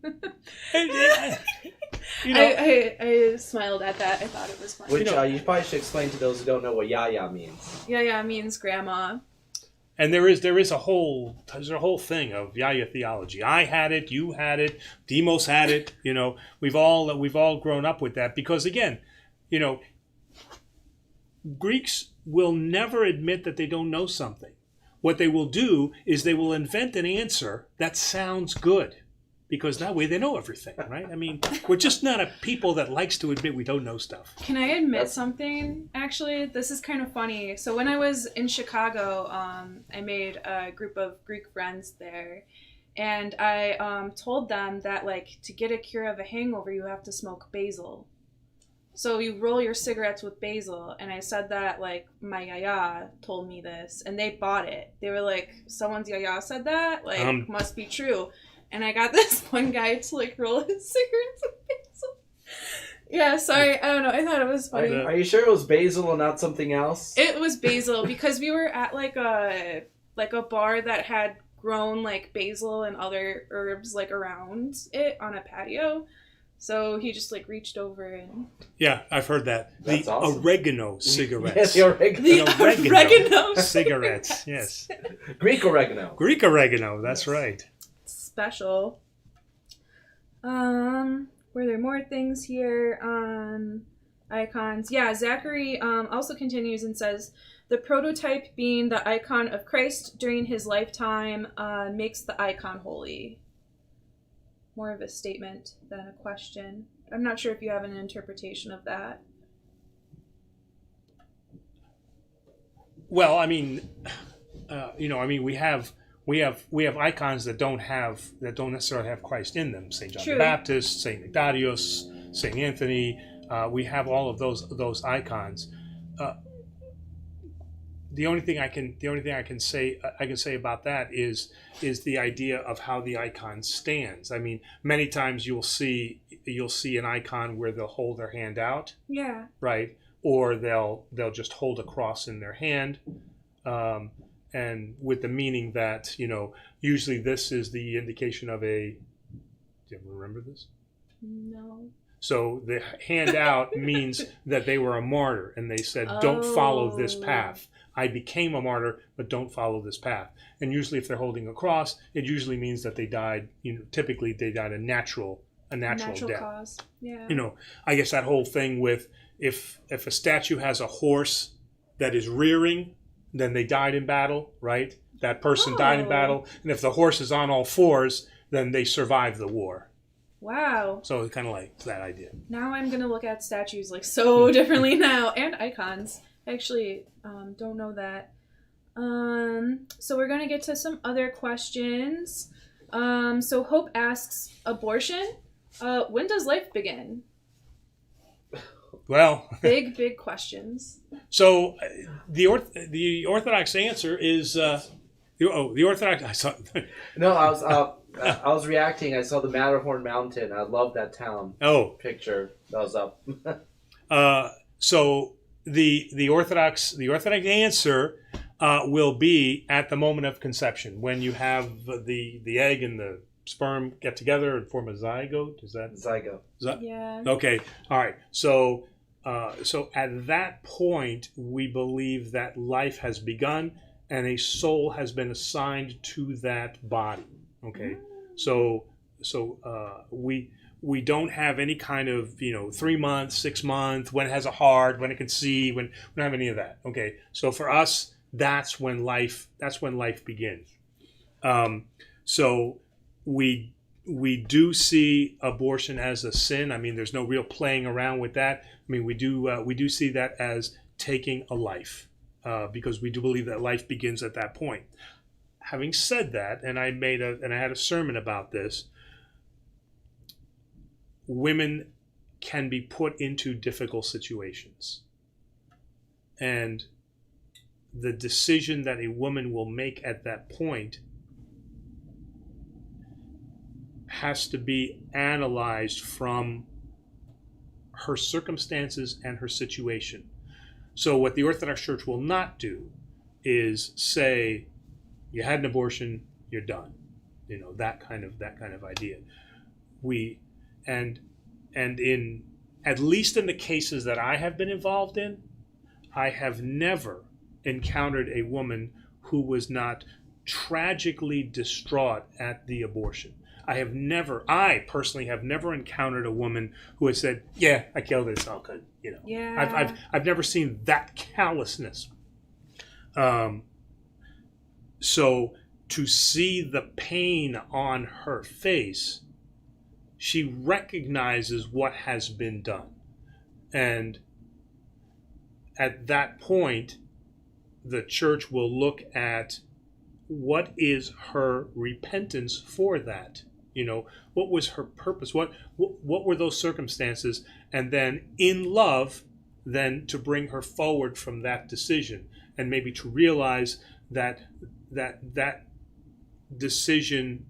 I smiled at that. I thought it was funny. Which you probably should explain to those who don't know what yaya means. Yaya means grandma. And there's a whole thing of Yaya theology. I had it, you had it, Demos had it. We've all grown up with that because again, Greeks will never admit that they don't know something. What they will do is they will invent an answer that sounds good because that way they know everything, right? I mean, we're just not a people that likes to admit we don't know stuff. Can I admit something? Actually, this is kind of funny. So when I was in Chicago, I made a group of Greek friends there. And I told them that, like, to get a cure of a hangover, you have to smoke basil. So you roll your cigarettes with basil, and I said that, like, my yaya told me this, and they bought it. They were like, someone's yaya said that? Like, must be true. And I got this one guy to, like, roll his cigarettes with basil. Yeah, sorry, I don't know, I thought it was funny. Are you sure it was basil and not something else? It was basil, because we were at, like, a bar that had grown, like, basil and other herbs, like, around it on a patio. So he just, like, reached over and... Yeah, I've heard that. That's the awesome. oregano cigarettes. Yes, the oregano. The oregano cigarettes, yes. Greek oregano. Greek oregano, that's right. Special. Were there more things here on icons? Yeah, Zachary also continues and says, the prototype being the icon of Christ during his lifetime makes the icon holy. More of a statement than a question. I'm not sure if you have an interpretation of that. Well, I mean, we have icons that don't necessarily have Christ in them. Saint John the Baptist, Saint Ignatius, Saint Anthony. We have all of those icons. The only thing I can say about that is the idea of how the icon stands. I mean, many times you'll see an icon where they'll hold their hand out. Yeah. Right. Or they'll just hold a cross in their hand, and with the meaning that usually this is the indication of a. Do you remember this? No. So the hand out means that they were a martyr, and they said, "Don't follow this path. I became a martyr, but don't follow this path." And usually, if they're holding a cross, it usually means that they died. Typically they died a natural death. Cause. Yeah. I guess that whole thing with if a statue has a horse that is rearing, then they died in battle, right? That person died in battle, and if the horse is on all fours, then they survived the war. Wow. So it's kind of like that idea. Now I'm gonna look at statues like so differently now, and icons. I actually don't know that. So we're gonna get to some other questions. So Hope asks, abortion? When does life begin? Well, big questions. So the Orthodox answer is the Orthodox. I saw. No, I was reacting. I saw the Matterhorn Mountain. I love that town. Picture that was up. So the Orthodox answer will be at the moment of conception, when you have the egg and the sperm get together and form a zygote. Is that zygote? Yeah. Okay. All right. So at that point, we believe that life has begun and a soul has been assigned to that body. Okay. So we don't have any kind of 3 months, 6 months, when it has a heart, when it can see, when we don't have any of that. Okay. So for us, that's when life begins. So we do see abortion as a sin. I mean, there's no real playing around with that. I mean, we do see that as taking a life, because we do believe that life begins at that point. Having said that, and I had a sermon about this, women can be put into difficult situations, and the decision that a woman will make at that point has to be analyzed from her circumstances and her situation. So what the Orthodox Church will not do is say, you had an abortion, you're done. That kind of idea. And in, at least in the cases that I have been involved in, I have never encountered a woman who was not tragically distraught at the abortion. I personally have never encountered a woman who has said, yeah, I killed it, it's all good. Yeah. I've never seen that callousness. So to see the pain on her face, she recognizes what has been done. And at that point, the church will look at what is her repentance for that. What was her purpose? What were those circumstances? And then in love, then to bring her forward from that decision, and maybe to realize that decision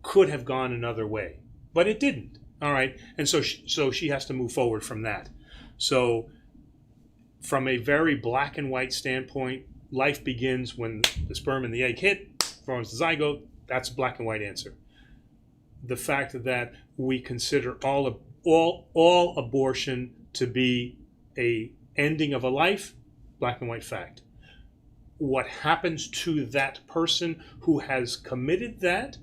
could have gone another way, but it didn't. All right, and so she has to move forward from that. So from a very black and white standpoint, life begins when the sperm and the egg hit, forms the zygote. That's a black and white answer. The fact that we consider all abortion to be a ending of a life, black and white fact. What happens to that person who has committed that,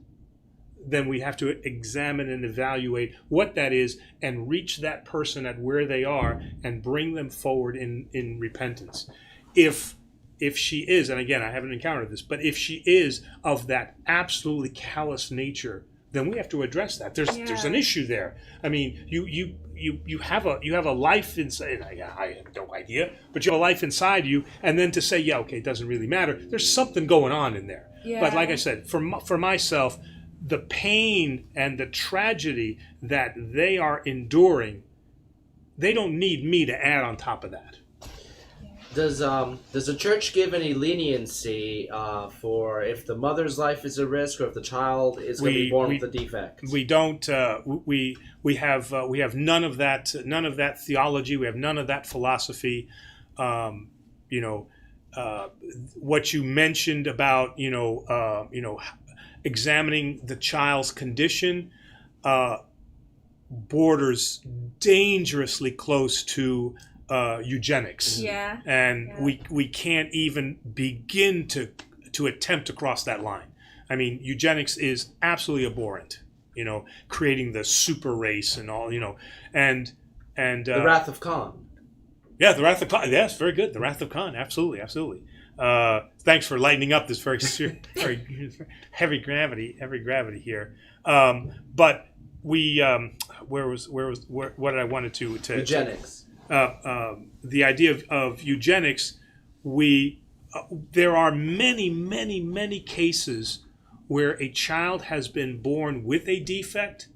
then we have to examine and evaluate what that is and reach that person at where they are and bring them forward in repentance. If she is, and again, I haven't encountered this, but if she is of that absolutely callous nature, then we have to address that. There's an issue there. I mean, you have a life inside. I have no idea, but you have a life inside you, and then to say, yeah, okay, it doesn't really matter. There's something going on in there. Yeah. But like I said, for myself, the pain and the tragedy that they are enduring, they don't need me to add on top of that. Does the church give any leniency for if the mother's life is at risk or if the child is going to be born with a defect? We don't. We have none of that. None of that theology. We have none of that philosophy. What you mentioned about examining the child's condition borders dangerously close to eugenics. Yeah. And we can't even begin to attempt to cross that line. I mean, eugenics is absolutely abhorrent. Creating the super race and all. And the Wrath of Khan. Yeah, the Wrath of Khan. Yes, very good. The Wrath of Khan. Absolutely. Thanks for lightening up this very very heavy gravity here. But we what did I wanted to eugenics. The idea of eugenics, there are many cases where a child has been born with a defect,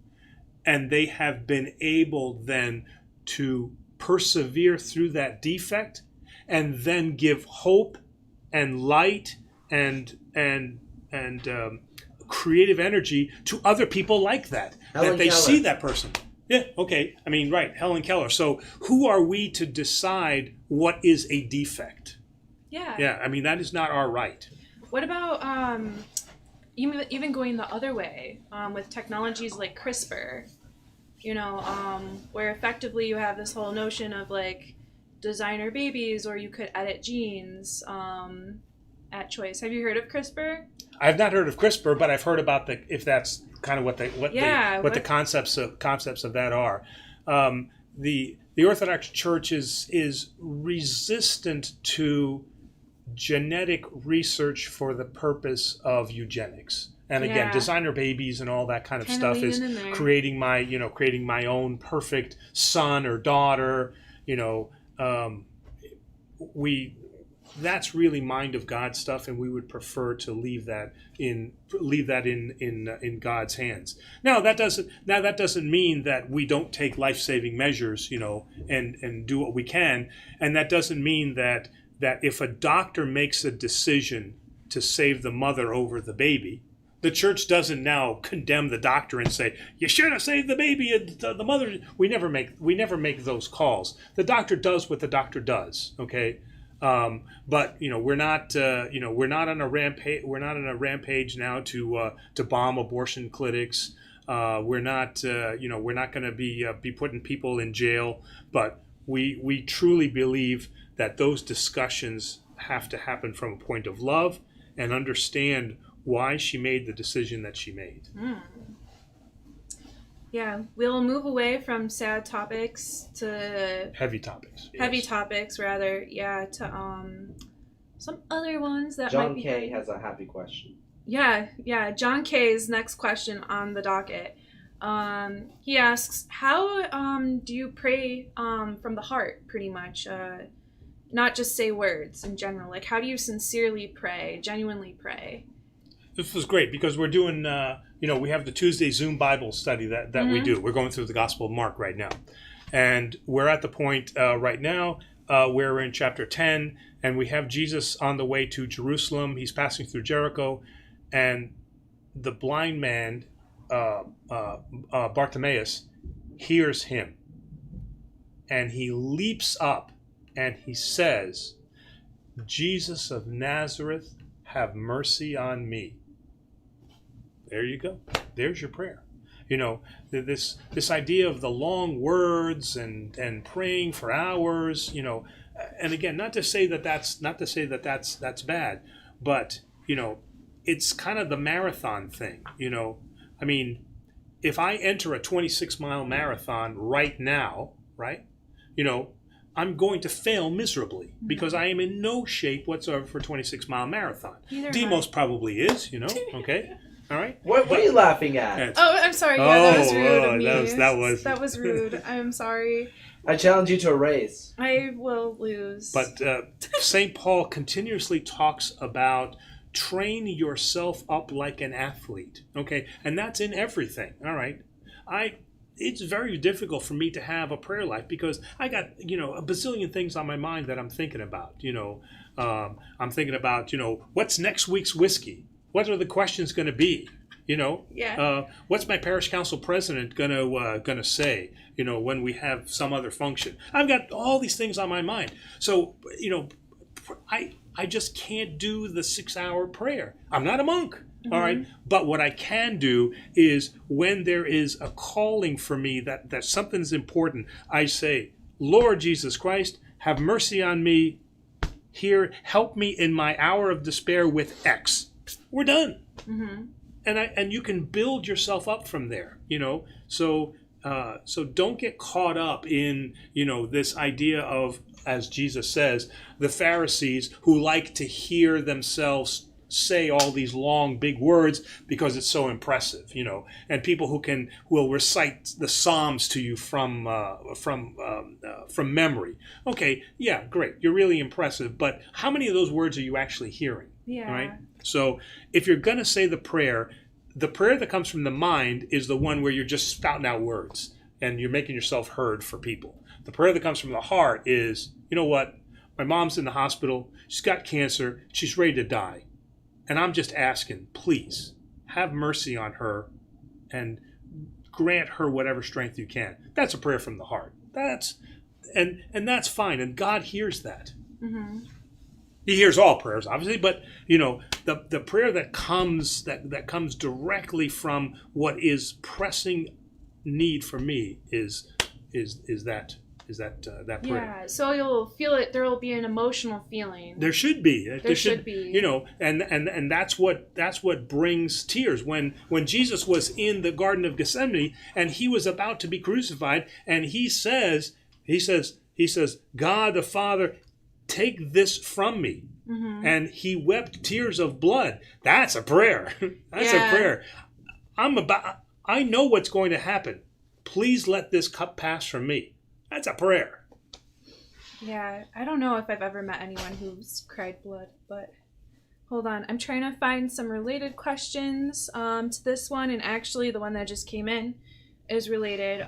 and they have been able then to persevere through that defect, and then give hope and light and creative energy to other people like that. Helen that they Keller. see that person. Yeah, okay. I mean, right, Helen Keller. So who are we to decide what is a defect? Yeah. Yeah, I mean, that is not our right. What about even going the other way with technologies like CRISPR? Where effectively you have this whole notion of like designer babies, or you could edit genes at choice. Have you heard of CRISPR? I have not heard of CRISPR, but I've heard about if that's kind of what the concepts of that are. The Orthodox Church is resistant to genetic research for the purpose of eugenics. And again, designer babies and all that kind of stuff is creating my own perfect son or daughter. That's really mind of God stuff, and we would prefer to leave that in God's hands. Now that doesn't mean that we don't take life-saving measures, and do what we can, and that doesn't mean that if a doctor makes a decision to save the mother over the baby, The church doesn't now condemn the doctor and say you should have saved the baby and the mother. We never make those calls. The doctor does what the doctor does. Okay, but we're not on a rampage. We're not on a rampage now to bomb abortion clinics. We're not going to be putting people in jail. But we truly believe that those discussions have to happen from a point of love and understand why she made the decision that she made. Yeah, we'll move away from sad topics to heavy topics. Heavy Yes. topics, rather. Yeah, to some other ones that John might be. K has a happy question. Yeah. John K's next question on the docket. He asks, how do you pray from the heart, pretty much? Not just say words in general. Like, how do you sincerely pray, genuinely pray? This was great because we're doing, we have the Tuesday Zoom Bible study that we do. We're going through the Gospel of Mark right now. And we're at the point right now where we're in chapter 10, and we have Jesus on the way to Jerusalem. He's passing through Jericho, and the blind man, Bartimaeus, hears him. And he leaps up and he says, Jesus of Nazareth, have mercy on me. There you go. There's your prayer. This idea of the long words and praying for hours, and again, not to say that that's bad, but it's kind of the marathon thing. I mean, if I enter a 26-mile marathon right now, right, I'm going to fail miserably because I am in no shape whatsoever for a 26-mile marathon. Demos probably is, okay? All right. What are you laughing at? Oh, I'm sorry. Yeah, that was rude of me. That was rude. I'm sorry. I challenge you to a race. I will lose. But St. Paul continuously talks about train yourself up like an athlete, okay? And that's in everything, all right? It's very difficult for me to have a prayer life because I got, a bazillion things on my mind that I'm thinking about, I'm thinking about, what's next week's whiskey? What are the questions going to be? Yeah. What's my parish council president gonna say? When we have some other function. I've got all these things on my mind. So I just can't do the 6-hour prayer. I'm not a monk. Mm-hmm. All right. But what I can do is when there is a calling for me that something's important, I say, Lord Jesus Christ, have mercy on me. Here, help me in my hour of despair with X. We're done. Mm-hmm. And you can build yourself up from there, So don't get caught up in, this idea of, as Jesus says, the Pharisees who like to hear themselves say all these long, big words because it's so impressive, and people who will recite the Psalms to you from memory. Okay, yeah, great, you're really impressive, but how many of those words are you actually hearing? Yeah. Right. So if you're going to say the prayer that comes from the mind is the one where you're just spouting out words and you're making yourself heard for people. The prayer that comes from the heart is, you know what? My mom's in the hospital. She's got cancer. She's ready to die. And I'm just asking, please, have mercy on her and grant her whatever strength you can. That's a prayer from the heart. That's fine. And God hears that. Mm-hmm. He hears all prayers, obviously, but the prayer that comes directly from what is pressing need for me is that prayer. Yeah, so you'll feel it. There will be an emotional feeling. There should be. There should be. And that's what brings tears. When Jesus was in the Garden of Gethsemane and he was about to be crucified, and he says, God the Father, take this from me. Mm-hmm. And he wept tears of blood. That's a prayer. That's a prayer. I know what's going to happen. Please let this cup pass from me. That's a prayer. Yeah, I don't know if I've ever met anyone who's cried blood, but hold on. I'm trying to find some related questions to this one, and actually the one that just came in is related.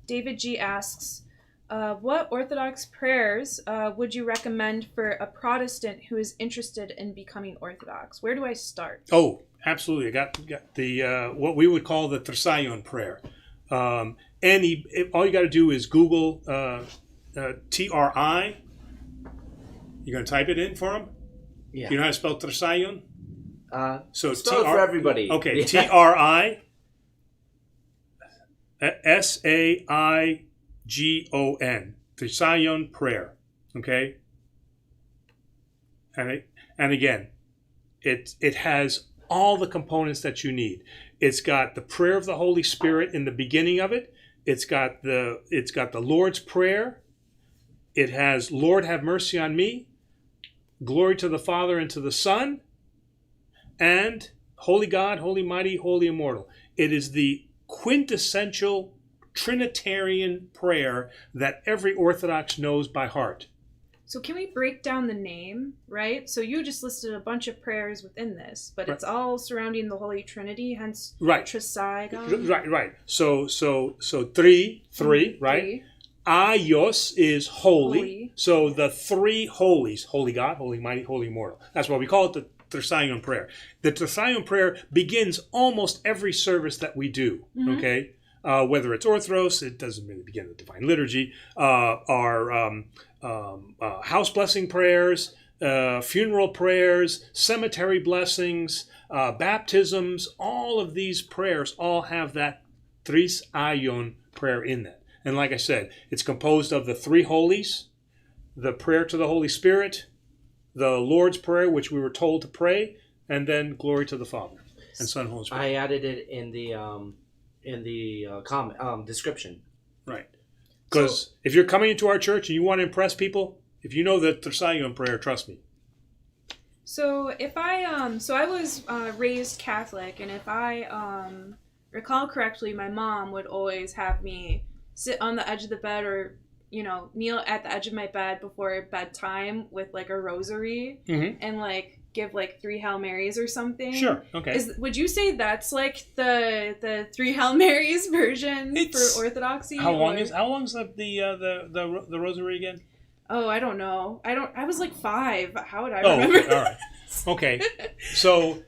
David G asks, What Orthodox prayers would you recommend for a Protestant who is interested in becoming Orthodox? Where do I start? Oh, absolutely. I got the what we would call the Trisagion prayer. All you got to do is Google TRI. You're going to type it in for them? Yeah. You know how to spell Trisagion? So spell it for everybody. Okay, Yeah. TRI SAIGON. Trisagion prayer. Okay? And again, it has all the components that you need. It's got the prayer of the Holy Spirit in the beginning of it. It's got the Lord's Prayer. It has Lord have mercy on me, glory to the Father and to the Son, and Holy God, Holy Mighty, Holy Immortal. It is the quintessential Trinitarian prayer that every Orthodox knows by heart. So can we break down the name, right? So you just listed a bunch of prayers within this, but it's all surrounding the Holy Trinity, hence Trisagion. Right. So three, right? Three. Aios is holy. Holy. So the three holies, Holy God, Holy Mighty, Holy Immortal. That's why we call it the Trisagion prayer. The Trisagion prayer begins almost every service that we do, okay? Whether it's Orthros, it doesn't really begin with Divine Liturgy, our house blessing prayers, funeral prayers, cemetery blessings, baptisms, all of these prayers all have that Trisagion prayer in that. And like I said, it's composed of the three holies, the prayer to the Holy Spirit, the Lord's Prayer, which we were told to pray, and then glory to the Father and Son and Holy Spirit. I added it in the comment description. Right. Because if you're coming into our church and you want to impress people, if you know the Trisagion prayer, trust me. So if I was raised Catholic, and if I recall correctly, my mom would always have me sit on the edge of the bed, or kneel at the edge of my bed before bedtime with like a rosary and like give like 3 Hail Marys or something. Sure. Okay. Would you say that's like the 3 Hail Marys version for Orthodoxy? How long is the rosary again? Oh, I don't know. I was like 5. How would I remember? Okay. All right. Okay. So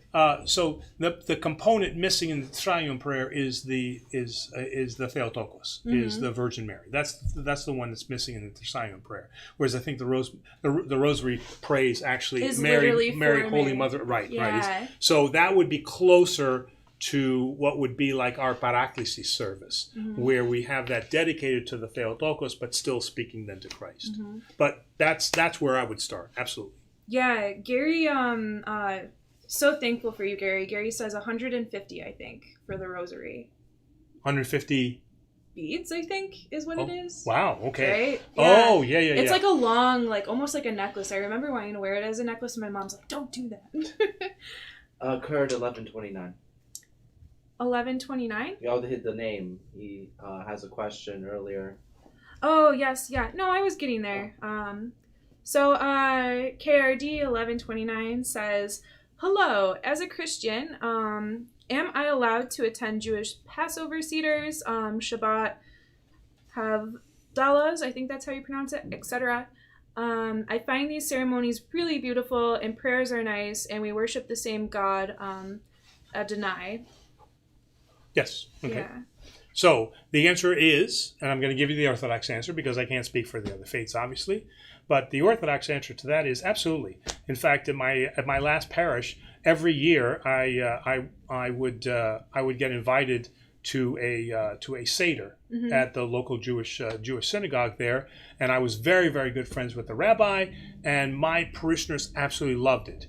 the component missing in the Trisagion prayer is the Theotokos, is the Virgin Mary. That's the one that's missing in the Trisagion prayer. Whereas I think the rosary prays actually Is Mary, literally Mary, for Holy Mary. Mother. Right. Yeah. Right. So that would be closer to what would be like our Paraklesis service, where we have that dedicated to the Theotokos, but still speaking then to Christ. But that's where I would start. Absolutely. Yeah, Gary, so thankful for you, Gary. Gary says 150, I think, for the rosary. 150 beads, I think, is what it is. Wow, okay. Right? Yeah. Oh, yeah. It's like a long, like almost like a necklace. I remember wanting to wear it as a necklace, and my mom's like, don't do that. Kurt 1129. 1129? Y'all hit the name. He has a question earlier. Oh, yes, yeah. No, I was getting there. So KRD 1129 says, hello, as a Christian, am I allowed to attend Jewish Passover Seders, Shabbat Havdalahs, I think that's how you pronounce it, etc. I find these ceremonies really beautiful, and prayers are nice, and we worship the same God, Adonai. Yes. Okay. Yeah. So the answer is, and I'm going to give you the Orthodox answer because I can't speak for the other faiths, obviously, but the Orthodox answer to that is absolutely. In fact, at my last parish, every year I would get invited to a seder at the local Jewish synagogue there, and I was very, very good friends with the rabbi, and my parishioners absolutely loved it.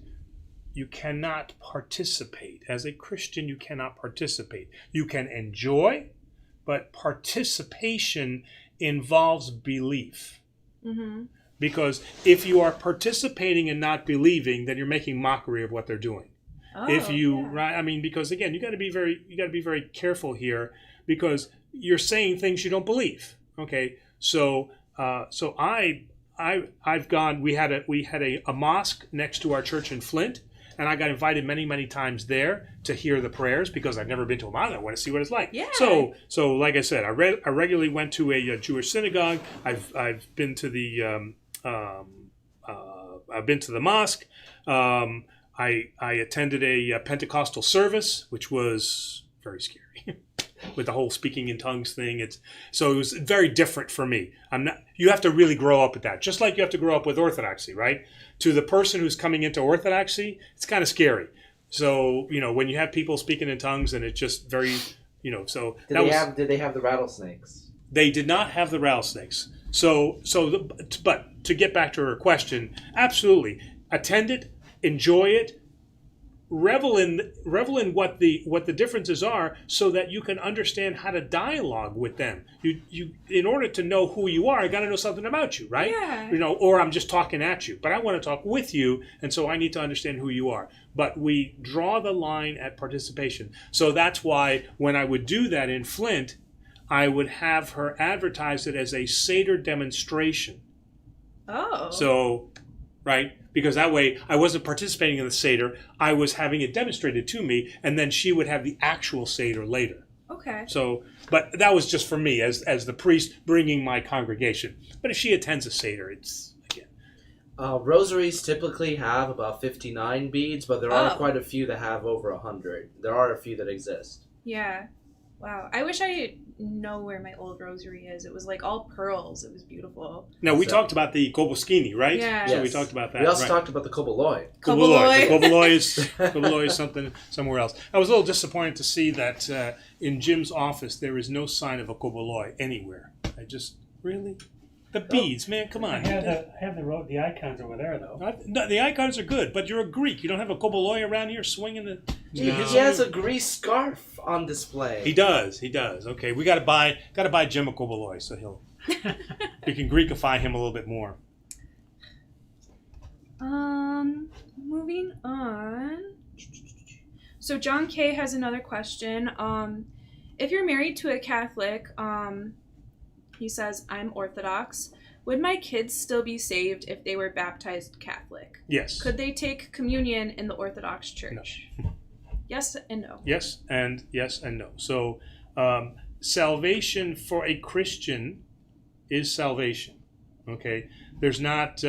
You cannot participate. As a Christian, you cannot participate. You can enjoy, but participation involves belief. Because if you are participating and not believing, then you're making mockery of what they're doing. Right, I mean, because again, you got to be very careful here, because you're saying things you don't believe. Okay, so I've gone. We had a mosque next to our church in Flint, and I got invited many, many times there to hear the prayers because I've never been to a mosque. I want to see what it's like. Yeah. So like I said, I regularly went to a Jewish synagogue. I've been to the mosque. I attended a Pentecostal service, which was very scary. With the whole speaking in tongues thing, it was very different for me. You have to really grow up with that, just like you have to grow up with Orthodoxy, right? To the person who's coming into Orthodoxy, it's kind of scary. So when you have people speaking in tongues, and it's just very, so Did they have the rattlesnakes? They did not have the rattlesnakes. But to get back to her question, absolutely attend it, enjoy it. Revel in what the differences are, so that you can understand how to dialogue with them. You in order to know who you are, I got to know something about you, right? Yeah. Or I'm just talking at you, but I want to talk with you, and so I need to understand who you are. But we draw the line at participation. So that's why when I would do that in Flint, I would have her advertise it as a Seder demonstration. Oh. So, right? Because that way I wasn't participating in the Seder, I was having it demonstrated to me, and then she would have the actual Seder later. Okay. So, but that was just for me as the priest bringing my congregation. But if she attends a Seder, it's, again. Rosaries typically have about 59 beads, but there are quite a few that have over 100. There are a few that exist. Yeah. Wow. I wish I know where my old rosary is. It was like all pearls. It was beautiful. Now, we talked about the Koboskini, right? Yeah. So Yes. we talked about that. We also right. talked about the Koboloi. Koboloi. The Koboloi is something somewhere else. I was a little disappointed to see that in Jim's office there is no sign of a Koboloi anywhere. Really? The beads, man, come on. I have the icons over there though. No, the icons are good, but you're a Greek. You don't have a Koboloi around here swinging the... He has a Greece scarf on display. He does. Okay, we gotta buy Jim a Koboloi, so we can Greekify him a little bit more. Moving on. So John K has another question. If you're married to a Catholic, he says, I'm Orthodox. Would my kids still be saved if they were baptized Catholic? Yes. Could they take communion in the Orthodox Church? No. Yes and no. Yes and no. So salvation for a Christian is salvation. Okay? There's not,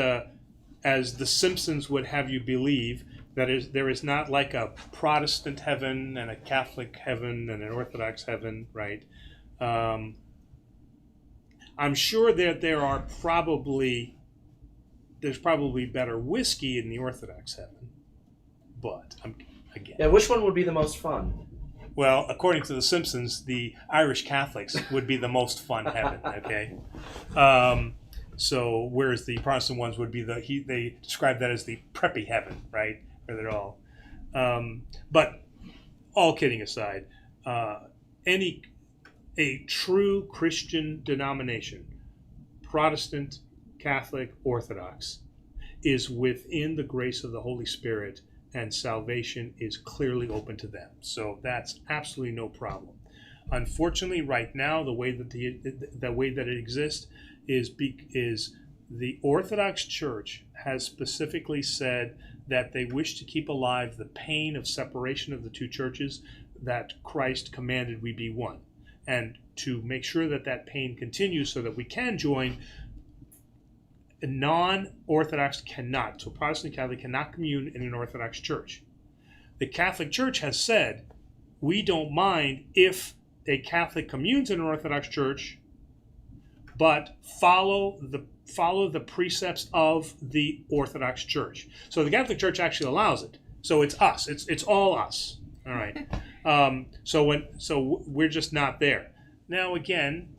as the Simpsons would have you believe, there is not like a Protestant heaven and a Catholic heaven and an Orthodox heaven, right? I'm sure that there's probably better whiskey in the Orthodox heaven, but again. Yeah, which one would be the most fun? Well, according to the Simpsons, the Irish Catholics would be the most fun heaven. Okay, so whereas the Protestant ones would be they describe that as the preppy heaven, right? Where they're all. But all kidding aside, a true Christian denomination, Protestant, Catholic, Orthodox, is within the grace of the Holy Spirit, and salvation is clearly open to them. So that's absolutely no problem. Unfortunately, right now, the way that it exists is the Orthodox Church has specifically said that they wish to keep alive the pain of separation of the two churches that Christ commanded we be one. And to make sure that pain continues so that we can join, a non-Orthodox cannot. So Protestant Catholic cannot commune in an Orthodox church. The Catholic Church has said, we don't mind if a Catholic communes in an Orthodox church, but follow the precepts of the Orthodox Church. So the Catholic Church actually allows it. So it's us. It's all us. All right. So we're just not there. Now again,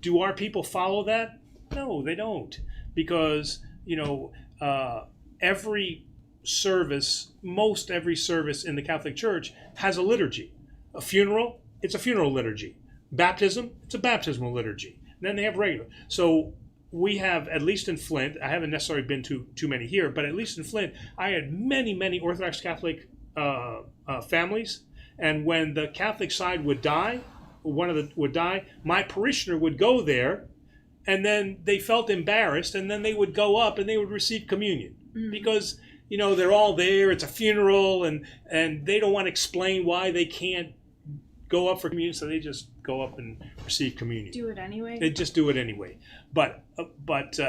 do our people follow that? No, they don't, because every service in the Catholic Church has a liturgy. A funeral, it's a funeral liturgy. Baptism, it's a baptismal liturgy. And then they have regular. So we have, at least in Flint, I haven't necessarily been to too many here, but at least in Flint, I had many Orthodox Catholic families. And when the Catholic side would die, my parishioner would go there, and then they felt embarrassed, and then they would go up and they would receive communion. Because they're all there. It's a funeral, and they don't want to explain why they can't go up for communion, so they just go up and receive communion. Do it anyway. They just do it anyway. But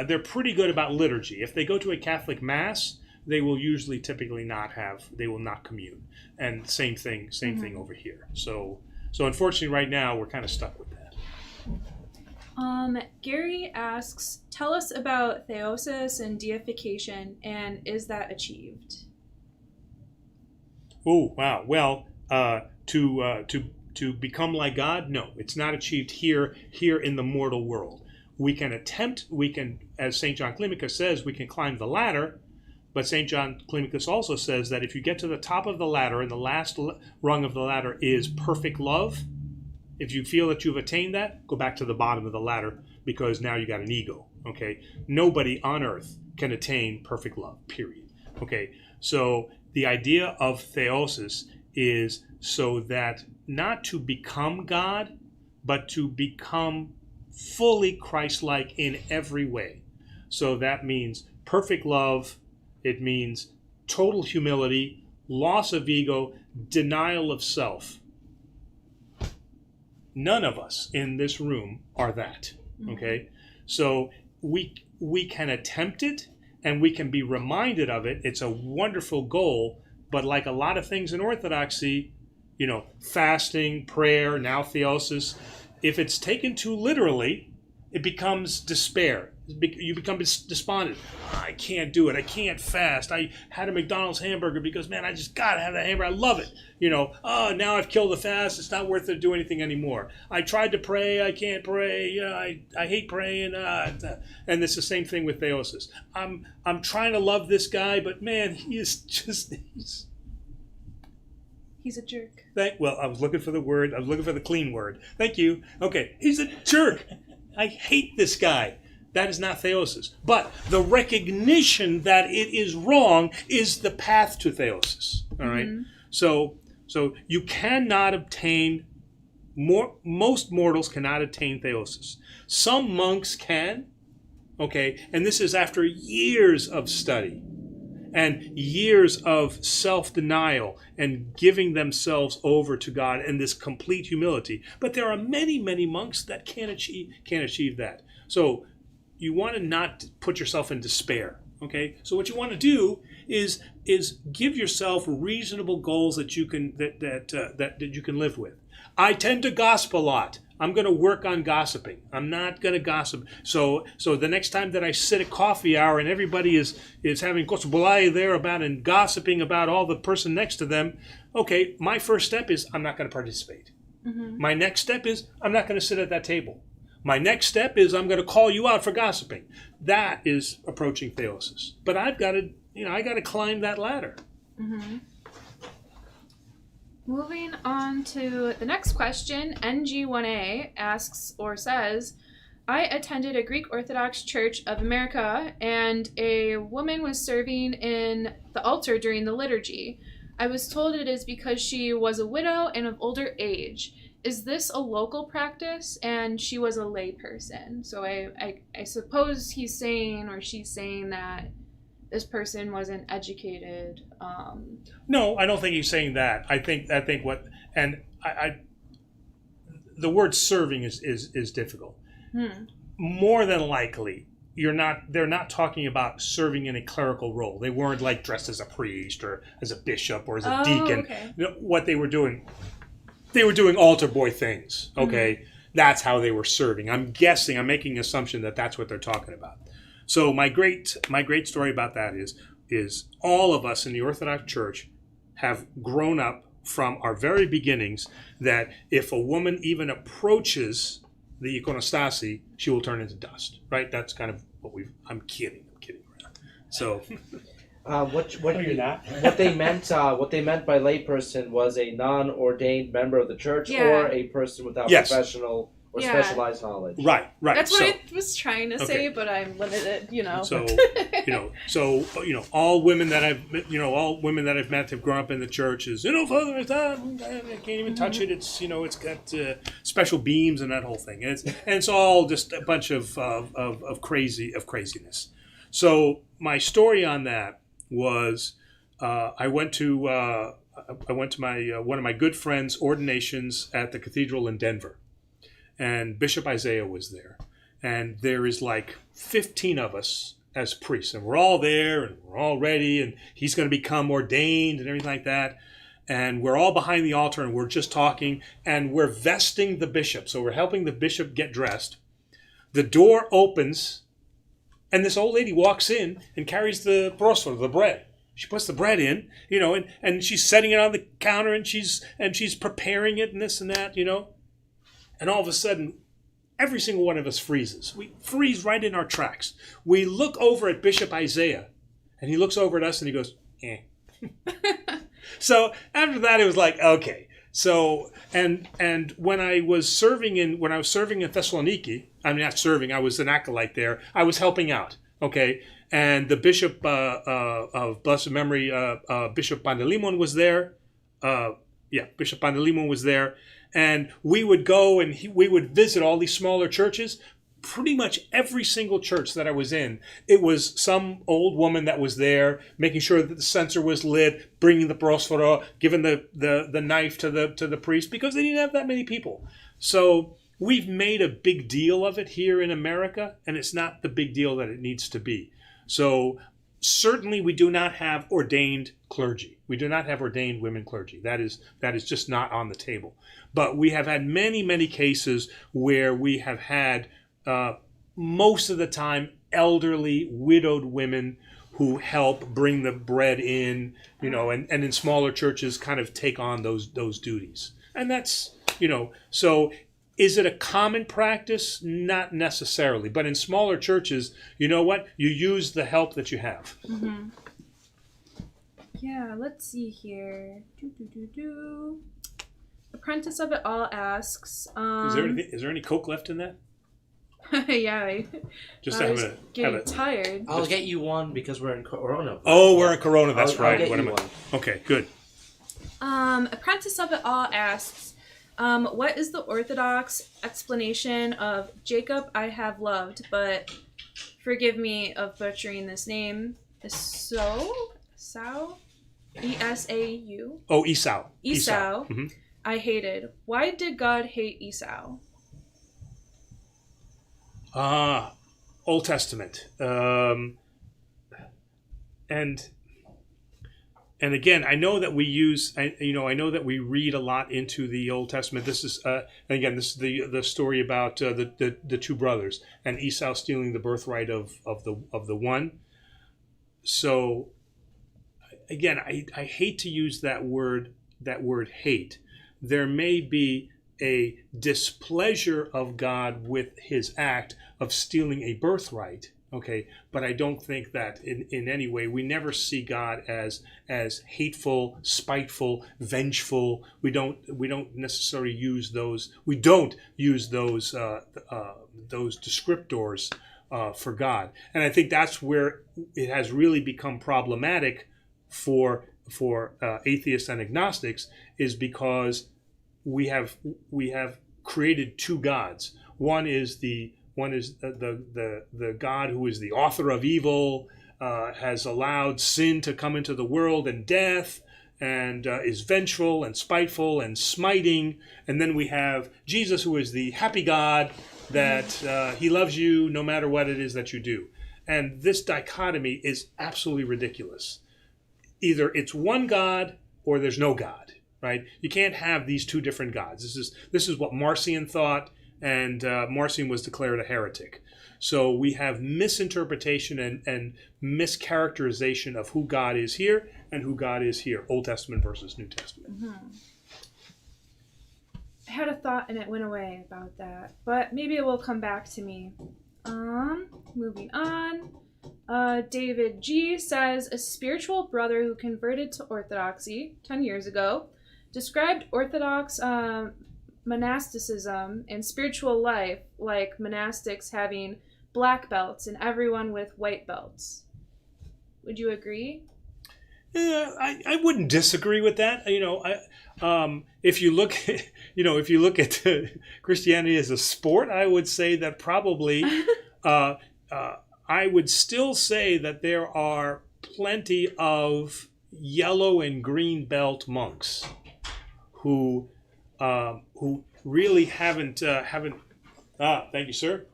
they're pretty good about liturgy. If they go to a Catholic Mass, they will typically they will not commune. And same thing over here. So unfortunately right now we're kind of stuck with that. Gary asks, tell us about theosis and deification, and is that achieved? Oh, wow. Well, to become like God, no, it's not achieved here in the mortal world. We can, as St. John Climacus says, we can climb the ladder, but St. John Climacus also says that if you get to the top of the ladder and the last rung of the ladder is perfect love, if you feel that you've attained that, go back to the bottom of the ladder, because now you got an ego, okay? Nobody on earth can attain perfect love, period. Okay, so the idea of theosis is so that not to become God, but to become fully Christ-like in every way. So that means perfect love, it means total humility, loss of ego, denial of self. None of us in this room are that, okay? So we can attempt it, and we can be reminded of it. It's a wonderful goal, but like a lot of things in Orthodoxy, fasting, prayer, now theosis, if it's taken too literally, it becomes despair. You become despondent. I can't do it. I can't fast. I had a McDonald's hamburger because, man, I just got to have that hamburger. I love it. Now I've killed the fast. It's not worth it to do anything anymore. I tried to pray. I can't pray. I hate praying. And it's the same thing with theosis. I'm trying to love this guy, but, man, he's a jerk. Well, I was looking for the word. I was looking for the clean word. Thank you. Okay, he's a jerk. I hate this guy. That is not theosis. But the recognition that it is wrong is the path to theosis. All right? So you cannot obtain, most mortals cannot attain theosis. Some monks can, okay? And this is after years of study and years of self-denial and giving themselves over to God and this complete humility. But there are many, many monks that can't achieve that. So you want to not put yourself in despair, okay? So what you want to do is give yourself reasonable goals that you can that you can live with. I tend to gossip a lot. I'm going to work on gossiping. I'm not going to gossip. So the next time that I sit at coffee hour and everybody is having cosplay there about and gossiping about all the person next to them, okay, my first step is I'm not going to participate. My next step is I'm not going to sit at that table. My next step is I'm going to call you out for gossiping. That is approaching theosis. But I've got to climb that ladder. Moving on to the next question, NG1A asks or says, I attended a Greek Orthodox Church of America, and a woman was serving in the altar during the liturgy. I was told it is because she was a widow and of older age. Is this a local practice? And she was a lay person. So I suppose he's saying or she's saying that this person wasn't educated. No, I don't think he's saying that. I think what, and the word serving is difficult. More than likely, they're not talking about serving in a clerical role. They weren't like dressed as a priest or as a bishop or as a deacon. Okay. What they were doing altar boy things. Okay, that's how they were serving. I'm making an assumption that that's what they're talking about. So my great story about that is all of us in the Orthodox Church have grown up from our very beginnings that if a woman even approaches the iconostasi, she will turn into dust. Right? That's kind of what I'm kidding around. So. What they meant by layperson was a non-ordained member of the church or a person without professional or specialized knowledge. Right. That's what I was trying to say, but I'm limited, So, all women that I've met have grown up in the churches. Father, I can't even touch it. It's it's got special beams and that whole thing, and it's all just a bunch of craziness. So my story on that was I went to my one of my good friends' ordinations at the cathedral in Denver, and Bishop Isaiah was there, and there is like 15 of us as priests, and we're all there, and we're all ready, and he's going to become ordained and everything like that. And we're all behind the altar, and we're just talking, and we're vesting the bishop. So we're helping the bishop get dressed. The door opens, and this old lady walks in and carries the prosper, the bread. She puts the bread in, and she's setting it on the counter, and she's preparing it and this and that, And all of a sudden, every single one of us freezes. We freeze right in our tracks. We look over at Bishop Isaiah, and he looks over at us, and he goes, eh. So after that, it was like, okay. So and when I was serving in Thessaloniki, I'm not serving. I was an acolyte there. I was helping out. Okay, and the bishop of blessed memory, Bishop Pandelimon was there. Bishop Pandelimon was there, and we would go and we would visit all these smaller churches. Pretty much every single church that I was in, it was some old woman that was there, making sure that the censer was lit, bringing the prospero, giving the knife to the priest, because they didn't have that many people. So we've made a big deal of it here in America, and it's not the big deal that it needs to be. So certainly we do not have ordained clergy. We do not have ordained women clergy. That is just not on the table. But we have had many, many cases where we have had most of the time elderly widowed women who help bring the bread in, and in smaller churches kind of take on those duties. And that's, so is it a common practice? Not necessarily. But in smaller churches, you know what? You use the help that you have. Mm-hmm. Yeah, let's see here. Apprentice of It All asks... Is there any Coke left in that? Yeah, I was getting tired. I'll get you one because we're in Corona. Oh, we're in Corona. That's right. I'll get you one. Okay, good. Apprentice of It All asks, what is the Orthodox explanation of Jacob I have loved, but forgive me of butchering this name, Esau? E-S-A-U? Oh, Esau. Esau. Mm-hmm. I hated. Why did God hate Esau? Old Testament. And again, I know that we use, I know that we read a lot into the Old Testament. This is, again, this is the story about the two brothers and Esau stealing the birthright of the one. So, again, I hate to use that word hate. There may be a displeasure of God with his act of stealing a birthright, okay? But I don't think that in any way, we never see God as hateful, spiteful, vengeful. We don't necessarily use those. We don't use those descriptors for God, and I think that's where it has really become problematic for atheists and agnostics, is because we have created two gods. One is the God who is the author of evil, has allowed sin to come into the world and death, and is vengeful and spiteful and smiting. And then we have Jesus, who is the happy God, that he loves you no matter what it is that you do. And this dichotomy is absolutely ridiculous. Either it's one God or there's no God, right? You can't have these two different gods. This is what Marcion thought, and Marcion was declared a heretic. So we have misinterpretation and mischaracterization of who God is here and who God is here, Old Testament versus New Testament. Mm-hmm. I had a thought and it went away about that, but maybe it will come back to me. Moving on. David G says, a spiritual brother who converted to Orthodoxy 10 years ago described Orthodox monasticism and spiritual life like monastics having black belts and everyone with white belts. Would you agree? Yeah, I wouldn't disagree with that. If you look at Christianity as a sport, I would say that probably I would still say that there are plenty of yellow and green belt monks who really haven't. Thank you, sir.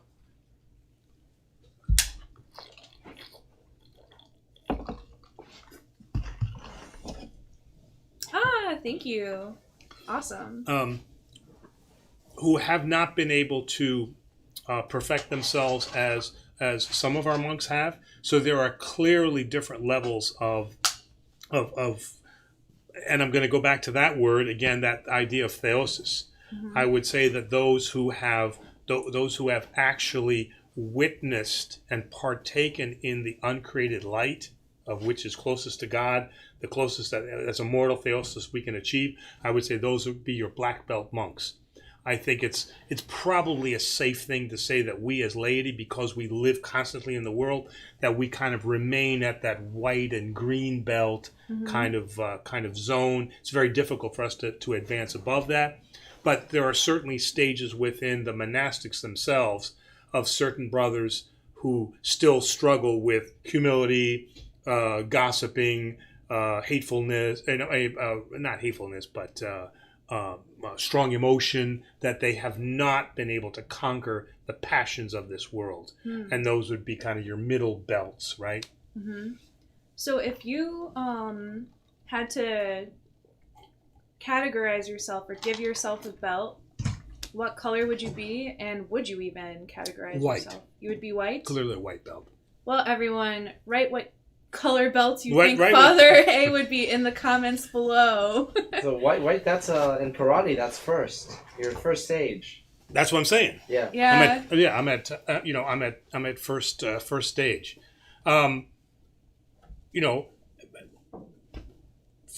Thank you. Awesome. Who have not been able to perfect themselves as some of our monks have. So there are clearly different levels of and I'm going to go back to that word again, that idea of theosis. Mm-hmm. I would say that those who have actually witnessed and partaken in the uncreated light, of which is closest to God, the closest that as a mortal theosis we can achieve, I would say those would be your black belt monks. I think it's probably a safe thing to say that we as laity, because we live constantly in the world, that we kind of remain at that white and green belt kind of zone. It's very difficult for us to advance above that. But there are certainly stages within the monastics themselves of certain brothers who still struggle with humility, gossiping, hatefulness, not hatefulness, but strong emotion, that they have not been able to conquer the passions of this world. And those would be kind of your middle belts, right? Mm-hmm. So if you had to categorize yourself or give yourself a belt, what color would you be, and would you even categorize yourself? You would be white? Clearly a white belt. Well, everyone, write what color belts you think Father A would be in the comments below. So white, that's in karate, that's first. Your first stage. That's what I'm saying. Yeah. I'm at first stage. For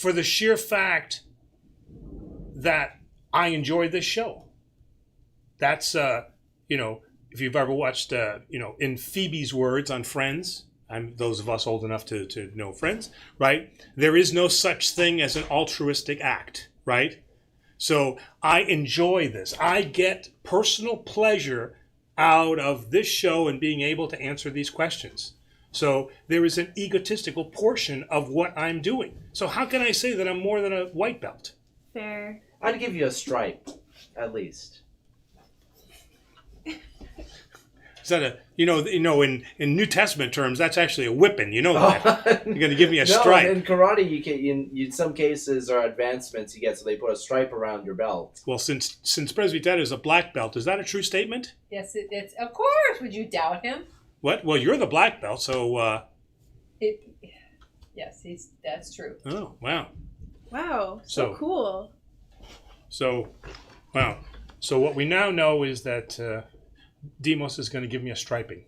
the sheer fact that I enjoy this show. That's if you've ever watched in Phoebe's words on Friends, those of us old enough to know Friends, right? There is no such thing as an altruistic act, right? So I enjoy this. I get personal pleasure out of this show and being able to answer these questions. So there is an egotistical portion of what I'm doing. So how can I say that I'm more than a white belt? Fair. I'd give you a stripe, at least. Is that in New Testament terms, that's actually a whipping. You know that. You're going to give me a stripe. No, in karate, you can. In some cases, or advancements you get, so they put a stripe around your belt. Well, since Presbyter is a black belt, is that a true statement? Yes, it's of course. Would you doubt him? What? Well, you're the black belt, so. Yes, that's true. Oh, wow. Wow, so cool. So, wow. So what we now know is that Demos is going to give me a striping.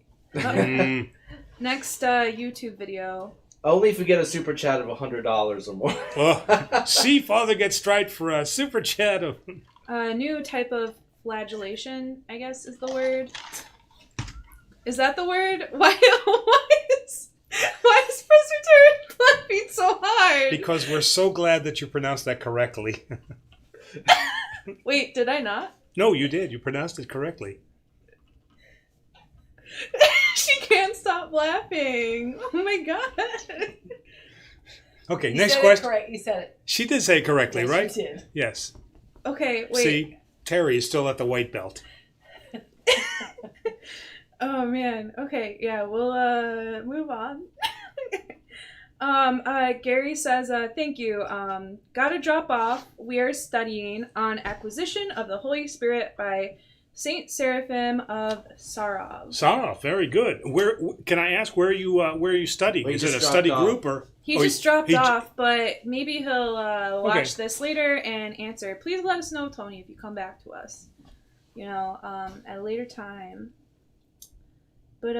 Next YouTube video. Only if we get a super chat of $100 or more. Well, see, Father gets striped for a super chat of. A new type of flagellation, I guess is the word. Is that the word? Why is Presbyterian laughing so hard? Because we're so glad that you pronounced that correctly. Wait, did I not? No, you did. You pronounced it correctly. She can't stop laughing. Oh my god. Okay, You next said question. It correct. You said it. She did say it correctly, Yes, right? you did. Yes. Okay, wait. See, Terry is still at the white belt. Oh man. Okay, yeah, we'll move on. Gary says, thank you. Gotta drop off. We are studying on Acquisition of the Holy Spirit by Saint Seraphim of Sarov. Sarov, very good. Where can I ask where you studying? Well, is it a study group or? He just dropped off, but maybe he'll watch this later and answer. Please let us know, Tony, if you come back to us. At a later time. But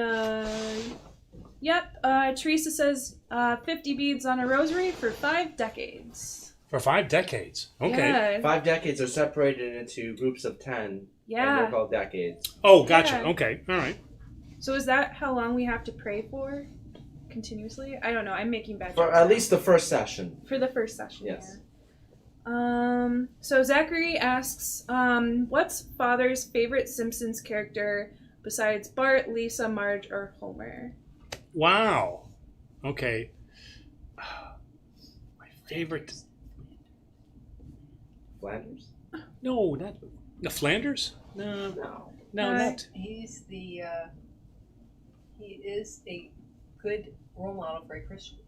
yep. Teresa says 50 beads on a rosary for 5 decades. For 5 decades. Okay. Yeah. 5 decades are separated into groups of 10. Yeah. And they're called decades. Oh, gotcha. Yeah. Okay. All right. So is that how long we have to pray for? Continuously? I don't know. I'm making bad For jokes at now. least the first session. For the first session, Yes. yeah. So Zachary asks, what's Father's favorite Simpsons character besides Bart, Lisa, Marge, or Homer? Wow. Okay. My favorite. Flanders? No, not the Flanders. No, not. He's the. He is a good role model for a Christian.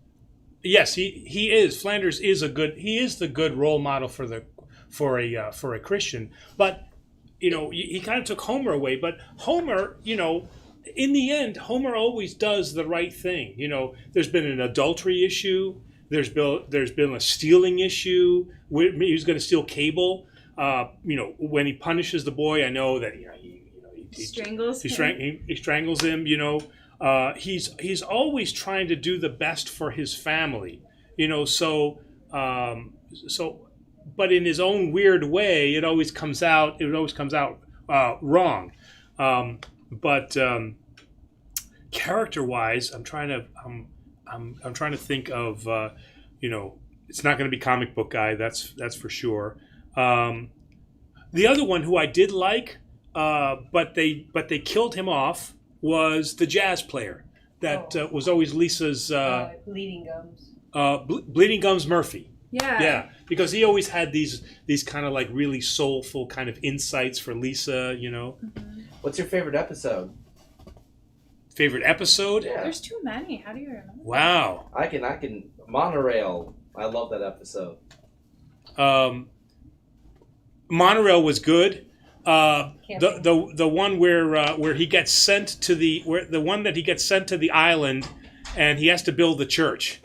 Yes, he is. Flanders is a good. He is the good role model for a Christian. But he kind of took Homer away. But Homer, in the end, Homer always does the right thing. There's been an adultery issue. There's been a stealing issue. He was going to steal cable. When he punishes the boy, I know that he Strangles him. He strangles him. He's always trying to do the best for his family. So but in his own weird way, it always comes out wrong. But character-wise, I'm trying to think of it's not going to be comic book guy. That's for sure. The other one who I did like, but they killed him off, was the jazz player that was always Lisa's Bleeding Gums. Bleeding Gums Murphy. Yeah. Because he always had these kind of like really soulful kind of insights for Lisa. What's your favorite episode? Favorite episode? Yeah. There's too many. How do you remember? Wow. I can Monorail. I love that episode. Monorail was good. The one where he gets sent to the one that he gets sent to the island, and he has to build the church.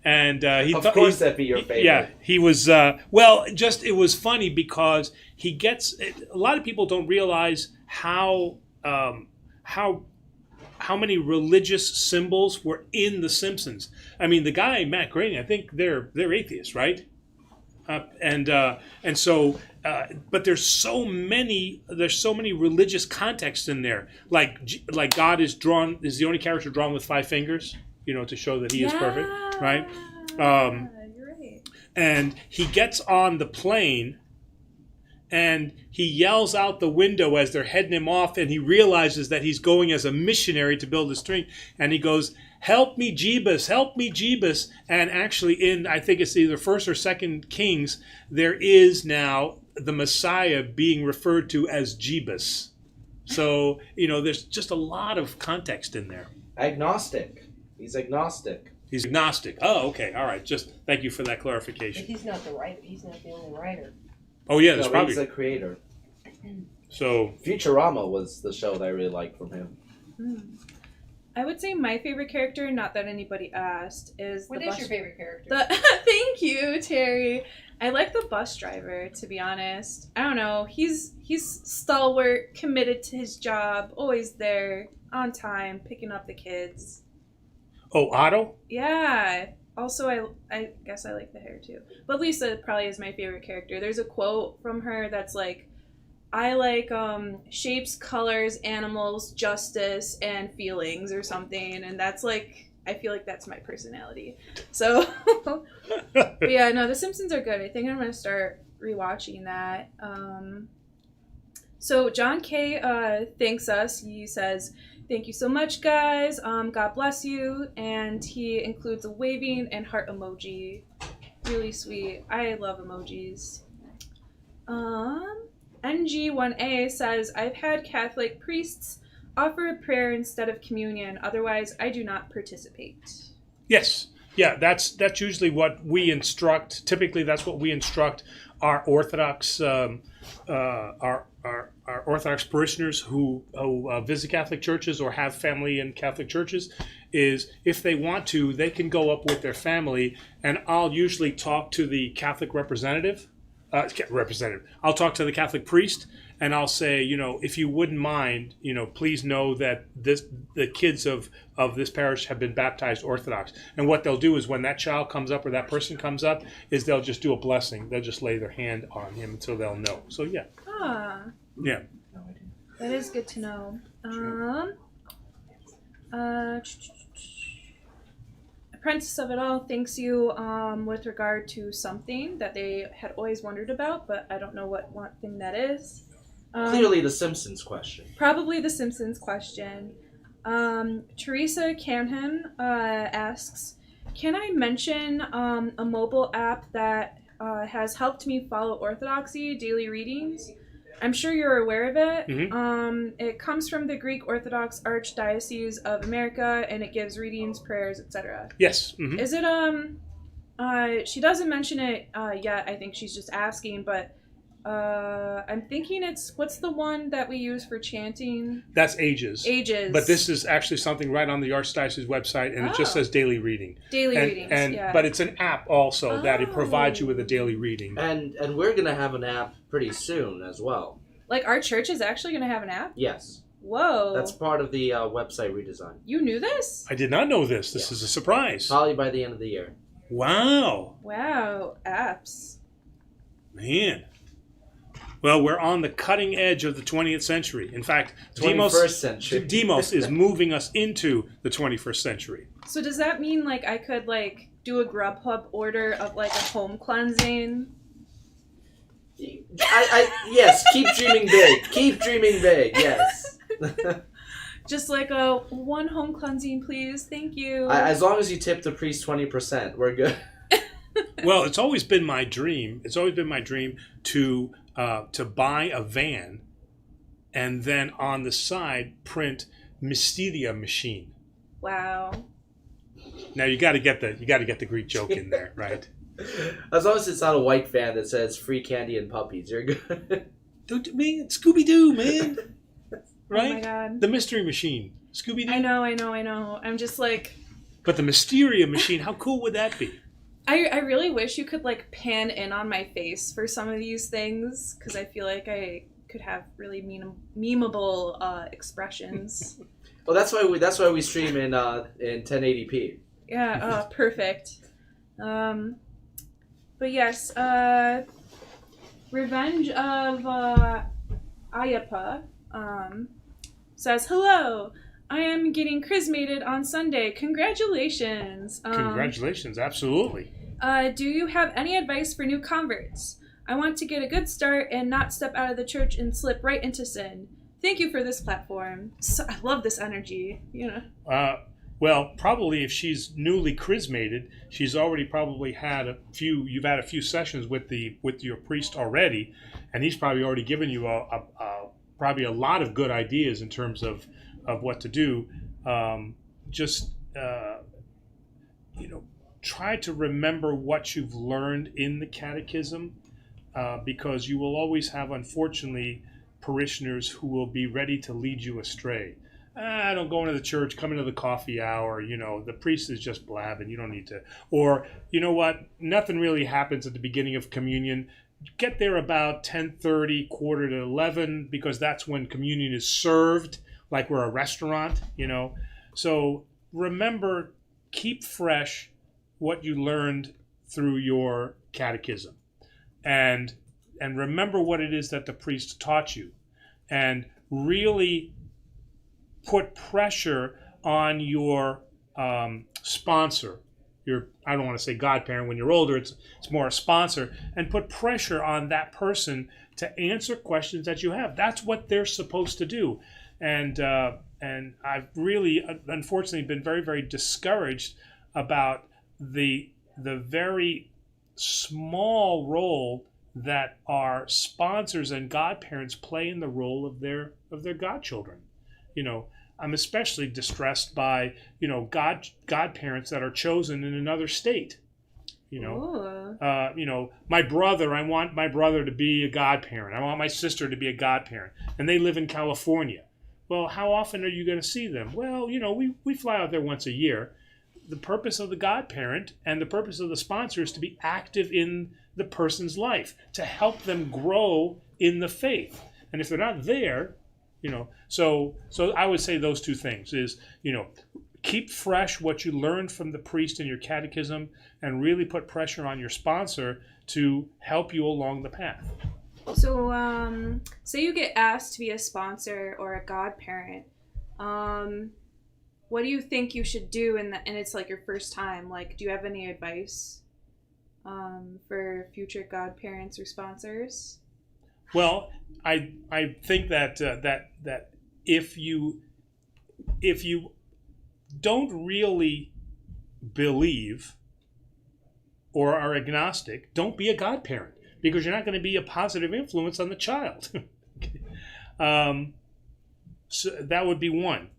And that'd be your favorite. Yeah, he was. It was funny because he gets. A lot of people don't realize how many religious symbols were in The Simpsons. I mean, the guy Matt Groening, I think they're atheists, right? But there's so many religious contexts in there. Like God is the only character drawn with 5 fingers, to show that he is perfect, right? You're right. And he gets on the plane and he yells out the window as they're heading him off, and he realizes that he's going as a missionary to build a stream, and he goes, "Help me, Jeebus! Help me, Jeebus!" And actually, in I think it's either 1st or 2nd Kings, there is now the Messiah being referred to as Jeebus. So there's just a lot of context in there. Agnostic. He's agnostic. He's agnostic. Oh, okay, all right. Just thank you for that But clarification. he's not the writer. He's not the only writer. Oh yeah, there's No, probably he's the creator. so. Futurama was the show that I really liked from him. I would say my favorite character, not that anybody asked, is What the is bus. your favorite character? Thank you, Terry. I like the bus driver, to be honest. I don't know. He's stalwart, committed to his job, always there, on time, picking up the kids. Oh, Otto. Yeah. Also, I guess I like the hair too. But Lisa probably is my favorite character. There's a quote from her that's like, I like shapes, colors, animals, justice, and feelings or something. And that's like, I feel like that's my personality. So, but yeah, no, The Simpsons are good. I think I'm going to start rewatching that. So John K. thanks us. He says, "Thank you so much, guys. God bless you." And he includes a waving and heart emoji. Really sweet. I love emojis. NG1A says, "I've had Catholic priests offer a prayer instead of communion. Otherwise, I do not participate." Yes. Yeah, that's usually what we instruct. Typically, that's what we instruct our Orthodox our Orthodox parishioners who visit Catholic churches or have family in Catholic churches. Is if they want to, they can go up with their family, and I'll usually talk to the Catholic representative. I'll talk to the Catholic priest, and I'll say, if you wouldn't mind, please know that the kids of this parish have been baptized Orthodox. And what they'll do is when that child comes up or that person comes up, is they'll just do a blessing. They'll just lay their hand on him until they'll know. So yeah. Yeah. That is good to know. Apprentice of It All thanks you with regard to something that they had always wondered about, but I don't know what thing that is. Clearly the Simpsons question. Probably the Simpsons question. Teresa Canhan asks, Can I mention a mobile app that has helped me follow Orthodoxy daily readings? I'm sure you're aware of it. It comes from the Greek Orthodox Archdiocese of America, and it gives readings, prayers, etc. Yes. Is it she doesn't mention it yet. I think she's just asking, but I'm thinking what's the one that we use for chanting? That's Ages. Ages. But this is actually something right on the Archdiocese website, and it just says daily reading. Daily readings, yeah. But it's an app also that it provides you with a daily reading. And we're gonna have an app pretty soon as well. Like our church is actually going to have an app? Yes. Whoa. That's part of the website redesign. You knew this? I did not know this. This is a surprise. Probably by the end of the year. Wow. Wow, apps. Man. Well, we're on the cutting edge of the 20th century. In fact, 21st century. Demos is moving us into the 21st century. So does that mean like I could like do a Grubhub order of like a home cleansing? Yes, keep dreaming big. Keep dreaming big, yes. Just like a one home cleansing, please. Thank you. As long as you tip the priest 20%, we're good. Well, it's always been my dream. It's always been my dream to buy a van, and then on the side print Mysteria machine. Wow. Now you got to get the Greek joke in there, right? As long as it's not a white van that says free candy and puppies, you're good. Don't man, Scooby Doo, man. Right? Oh my God. The mystery machine, Scooby Doo. I know. I'm just like. But the Mysteria machine, how cool would that be? I really wish you could like pan in on my face for some of these things, because I feel like I could have really memeable expressions. Well, that's why we stream in 1080p. Yeah, perfect. But yes, Revenge of Ayapa says, hello, I am getting chrismated on Sunday. Congratulations. Congratulations, absolutely. Do you have any advice for new converts? I want to get a good start and not step out of the church and slip right into sin. Thank you for this platform. So, I love this energy, you know. Well, probably if she's newly chrismated, she's already probably had you've had a few sessions with your priest already, and he's probably already given you probably a lot of good ideas in terms of what to do. Try to remember what you've learned in the catechism, because you will always have, unfortunately, parishioners who will be ready to lead you astray. I don't go into the church, come into the coffee hour, the priest is just blabbing, you don't need to. Or, you know what, nothing really happens at the beginning of communion. Get there about 10:30, quarter to 11, because that's when communion is served, like we're a restaurant, So remember, keep fresh what you learned through your catechism. And remember what it is that the priest taught you. And really put pressure on your sponsor. I don't want to say godparent. When you're older, it's more a sponsor. And put pressure on that person to answer questions that you have. That's what they're supposed to do. And I've really, unfortunately, been very, very discouraged about the very small role that our sponsors and godparents play in the role of their godchildren. I'm especially distressed by godparents that are chosen in another state. My brother, I want my brother to be a godparent. I want my sister to be a godparent, and they live in California. Well, how often are you going to see them? Well, we fly out there once a year. The purpose of the godparent and the purpose of the sponsor is to be active in the person's life, to help them grow in the faith. And if they're not there, so I would say those two things is, keep fresh what you learned from the priest in your catechism, and really put pressure on your sponsor to help you along the path. So, say you get asked to be a sponsor or a godparent, what do you think you should do and it's like your first time? Like, do you have any advice for future godparents or sponsors? Well, I think that that if you don't really believe or are agnostic, don't be a godparent, because you're not going to be a positive influence on the child. So that would be one.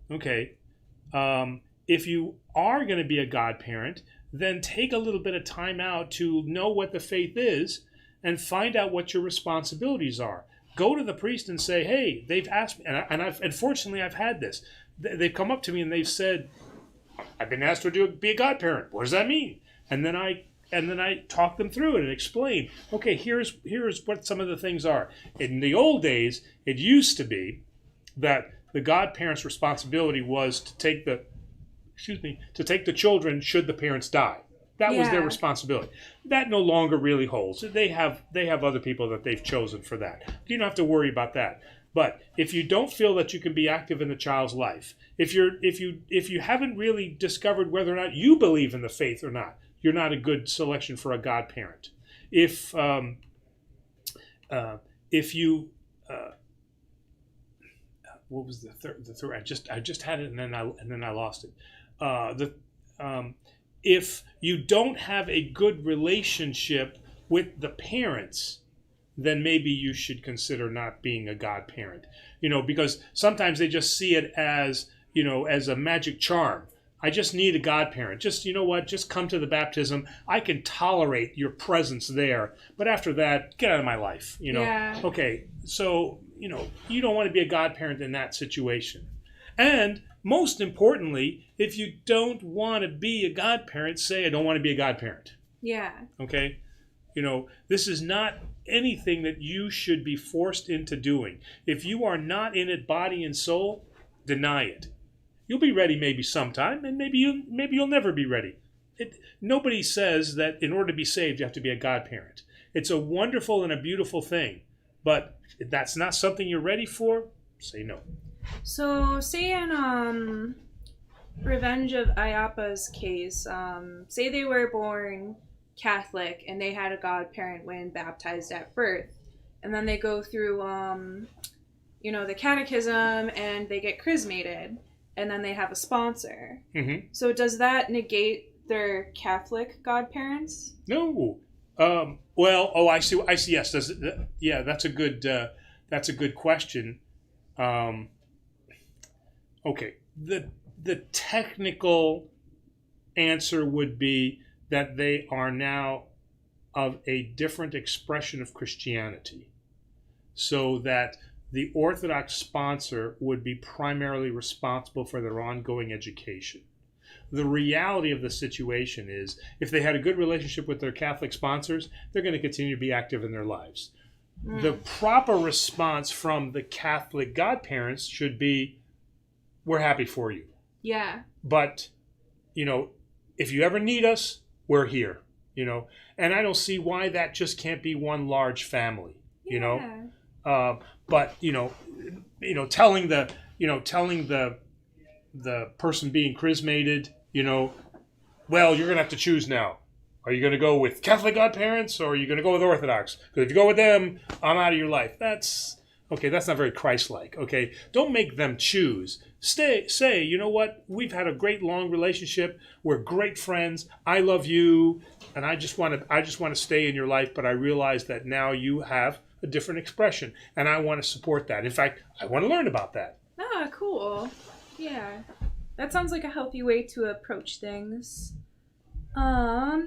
Okay. If you are going to be a godparent, then take a little bit of time out to know what the faith is and find out what your responsibilities are. Go to the priest and say, hey, they've asked me, and unfortunately I've had this. They've come up to me and they've said, I've been asked to be a godparent. What does that mean? And then I talk them through it and explain, okay, here's what some of the things are. In the old days, it used to be that the godparent's responsibility was to take the children should the parents die. That was their responsibility. That no longer really holds. They have other people that they've chosen for that. You don't have to worry about that. But if you don't feel that you can be active in the child's life, if you haven't really discovered whether or not you believe in the faith or not, you're not a good selection for a godparent. If you what was the third? I just had it and then I lost it. If you don't have a good relationship with the parents, then maybe you should consider not being a godparent. Because sometimes they just see it as a magic charm. I just need a godparent. Just, just come to the baptism. I can tolerate your presence there. But after that, get out of my life. Yeah. Okay, so, you don't want to be a godparent in that situation. And most importantly, if you don't want to be a godparent, say, I don't want to be a godparent. Yeah. Okay? This is not anything that you should be forced into doing. If you are not in it body and soul, deny it. You'll be ready maybe sometime, and maybe you'll never be ready. Nobody says that in order to be saved, you have to be a godparent. It's a wonderful and a beautiful thing, but if that's not something you're ready for, say no. So, say in Revenge of Iappa's case, say they were born Catholic and they had a godparent when baptized at birth, and then they go through, the catechism and they get chrismated, and then they have a sponsor. Mm-hmm. So, does that negate their Catholic godparents? No. I see. Yes. That's a good question. Okay. The technical answer would be that they are now of a different expression of Christianity, so that the Orthodox sponsor would be primarily responsible for their ongoing education. The reality of the situation is, if they had a good relationship with their Catholic sponsors, they're going to continue to be active in their lives. The proper response from the Catholic godparents should be, we're happy for you. Yeah. But, if you ever need us, we're here, And I don't see why that just can't be one large family, But, telling the person being chrismated, well, you're going to have to choose now. Are you going to go with Catholic godparents, or are you going to go with Orthodox? Because if you go with them, I'm out of your life. That's not very Christlike. Okay, don't make them choose. Say, you know what? We've had a great long relationship. We're great friends. I love you, and I just want to stay in your life. But I realize that now you have a different expression, and I want to support that. In fact, I want to learn about that. Ah, cool. Yeah, that sounds like a healthy way to approach things.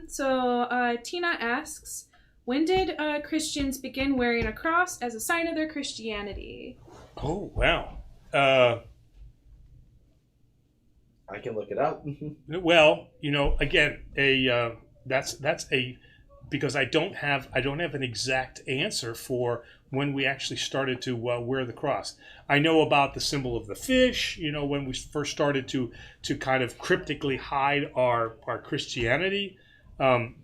So Tina asks, when did Christians begin wearing a cross as a sign of their Christianity? Oh, wow. I can look it up. Well, again, that's because I don't have an exact answer for when we actually started to wear the cross. I know about the symbol of the fish, when we first started to kind of cryptically hide our Christianity, during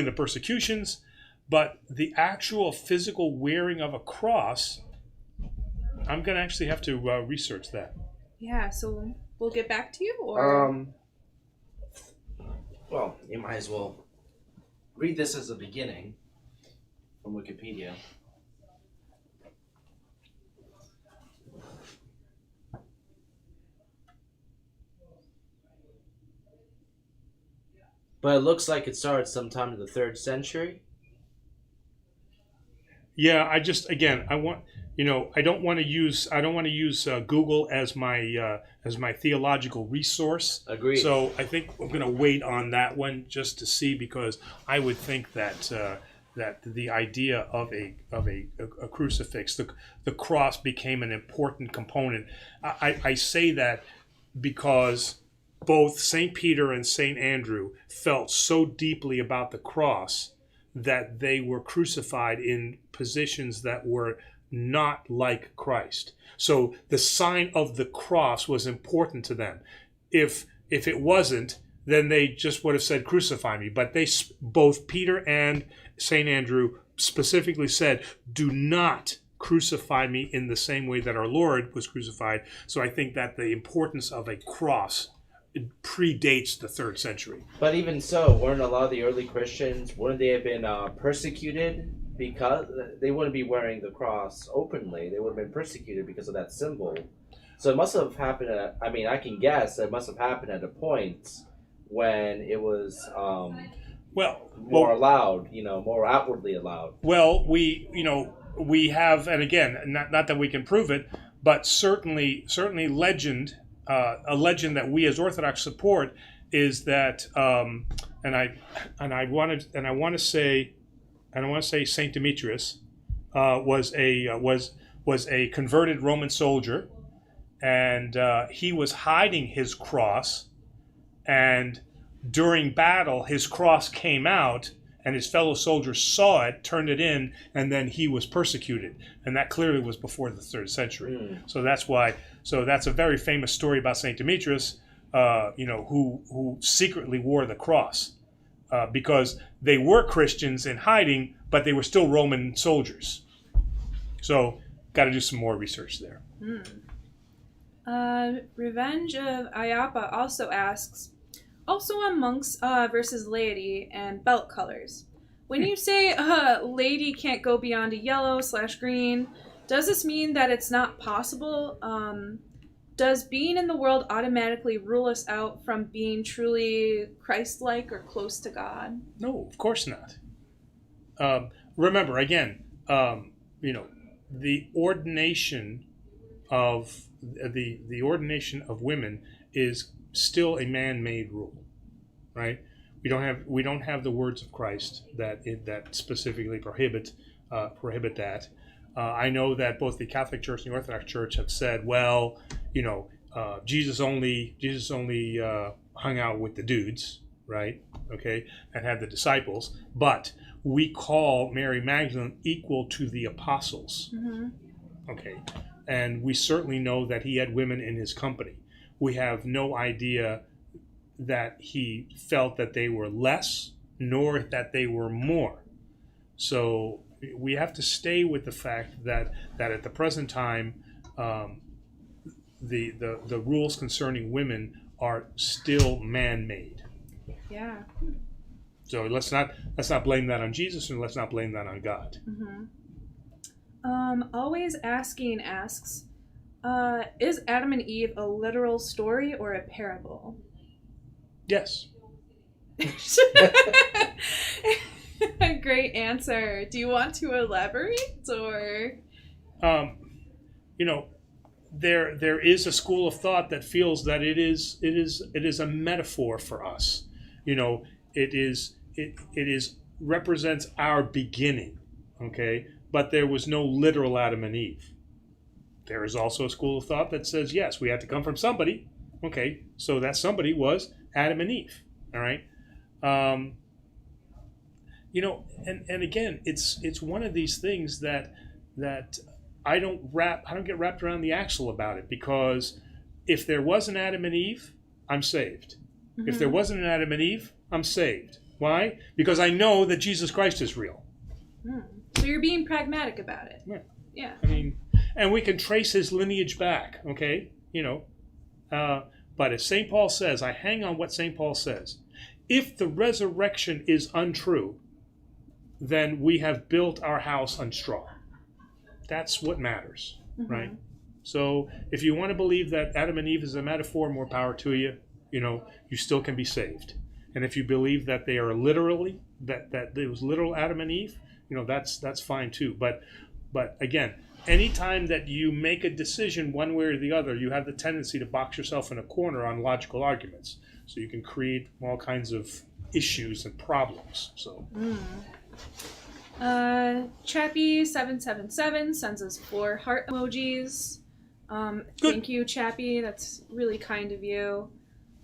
the persecutions. But the actual physical wearing of a cross, I'm going to actually have to research that. Yeah, so we'll get back to you, or? Well, you might as well read this as a beginning from Wikipedia. But it looks like it started sometime in the 3rd century. Yeah, I just again I want I don't want to use Google as my theological resource. Agreed. So I think I'm going to wait on that one just to see, because I would think that that the idea of a crucifix, the cross, became an important component. I say that because both St. Peter and St. Andrew felt so deeply about the cross that they were crucified in positions that were not like Christ. So the sign of the cross was important to them. If it wasn't, then they just would have said, "Crucify me." But both Peter and St. Andrew specifically said, "Do not crucify me in the same way that our Lord was crucified." So I think that the importance of a cross predates the 3rd century. But even so, weren't a lot of the early Christians, wouldn't they have been persecuted because they wouldn't be wearing the cross openly? They would have been persecuted because of that symbol. So it must have happened I can guess it must have happened at a point when it was more allowed, more outwardly allowed. Well, we have, and again, not that we can prove it, but certainly legend. A legend that we as Orthodox support is that, and I want to say Saint Demetrius was a converted Roman soldier, and he was hiding his cross, and during battle his cross came out, and his fellow soldiers saw it, turned it in, and then he was persecuted. And that clearly was before the 3rd century. So that's why. So that's a very famous story about Saint Demetrius, who secretly wore the cross, because they were Christians in hiding, but they were still Roman soldiers. So got to do some more research there. Revenge of Ayapa also asks, also on monks versus laity and belt colors. When you say laity can't go beyond a yellow/green, does this mean that it's not possible? Does being in the world automatically rule us out from being truly Christ-like or close to God? No, of course not. Remember, again, the ordination of the ordination of women is still a man-made rule, right? We don't have the words of Christ that specifically prohibit that. I know that both the Catholic Church and the Orthodox Church have said, well, Jesus only hung out with the dudes, right? Okay, and had the disciples, but we call Mary Magdalene equal to the apostles. Mm-hmm. Okay, and we certainly know that he had women in his company. We have no idea that he felt that they were less, nor that they were more. So we have to stay with the fact that at the present time, the rules concerning women are still man-made. Yeah. So let's not blame that on Jesus, and let's not blame that on God. Mm-hmm. Always Asking asks, is Adam and Eve a literal story or a parable? Yes. Great answer. Do you want to elaborate, or? There is a school of thought that feels that it is a metaphor for us. It represents our beginning. Okay, but there was no literal Adam and Eve. There is also a school of thought that says, yes, we had to come from somebody. Okay, so that somebody was Adam and Eve. All right. And again, it's one of these things that I don't get wrapped around the axle about it, because if there was an Adam and Eve, I'm saved. Mm-hmm. If there wasn't an Adam and Eve, I'm saved. Why? Because I know that Jesus Christ is real. So you're being pragmatic about it. Yeah. I mean, and we can trace his lineage back. Okay, but as St. Paul says, I hang on what St. Paul says. If the resurrection is untrue, then we have built our house on straw. That's what matters, mm-hmm. right? So if you want to believe that Adam and Eve is a metaphor, more power to you. You still can be saved. And if you believe that they are literally, that it was literal Adam and Eve, that's fine too. But again, anytime that you make a decision one way or the other, you have the tendency to box yourself in a corner on logical arguments. So you can create all kinds of issues and problems. So. Chappie777 sends us 4 heart emojis. Thank you, Chappie. That's really kind of you.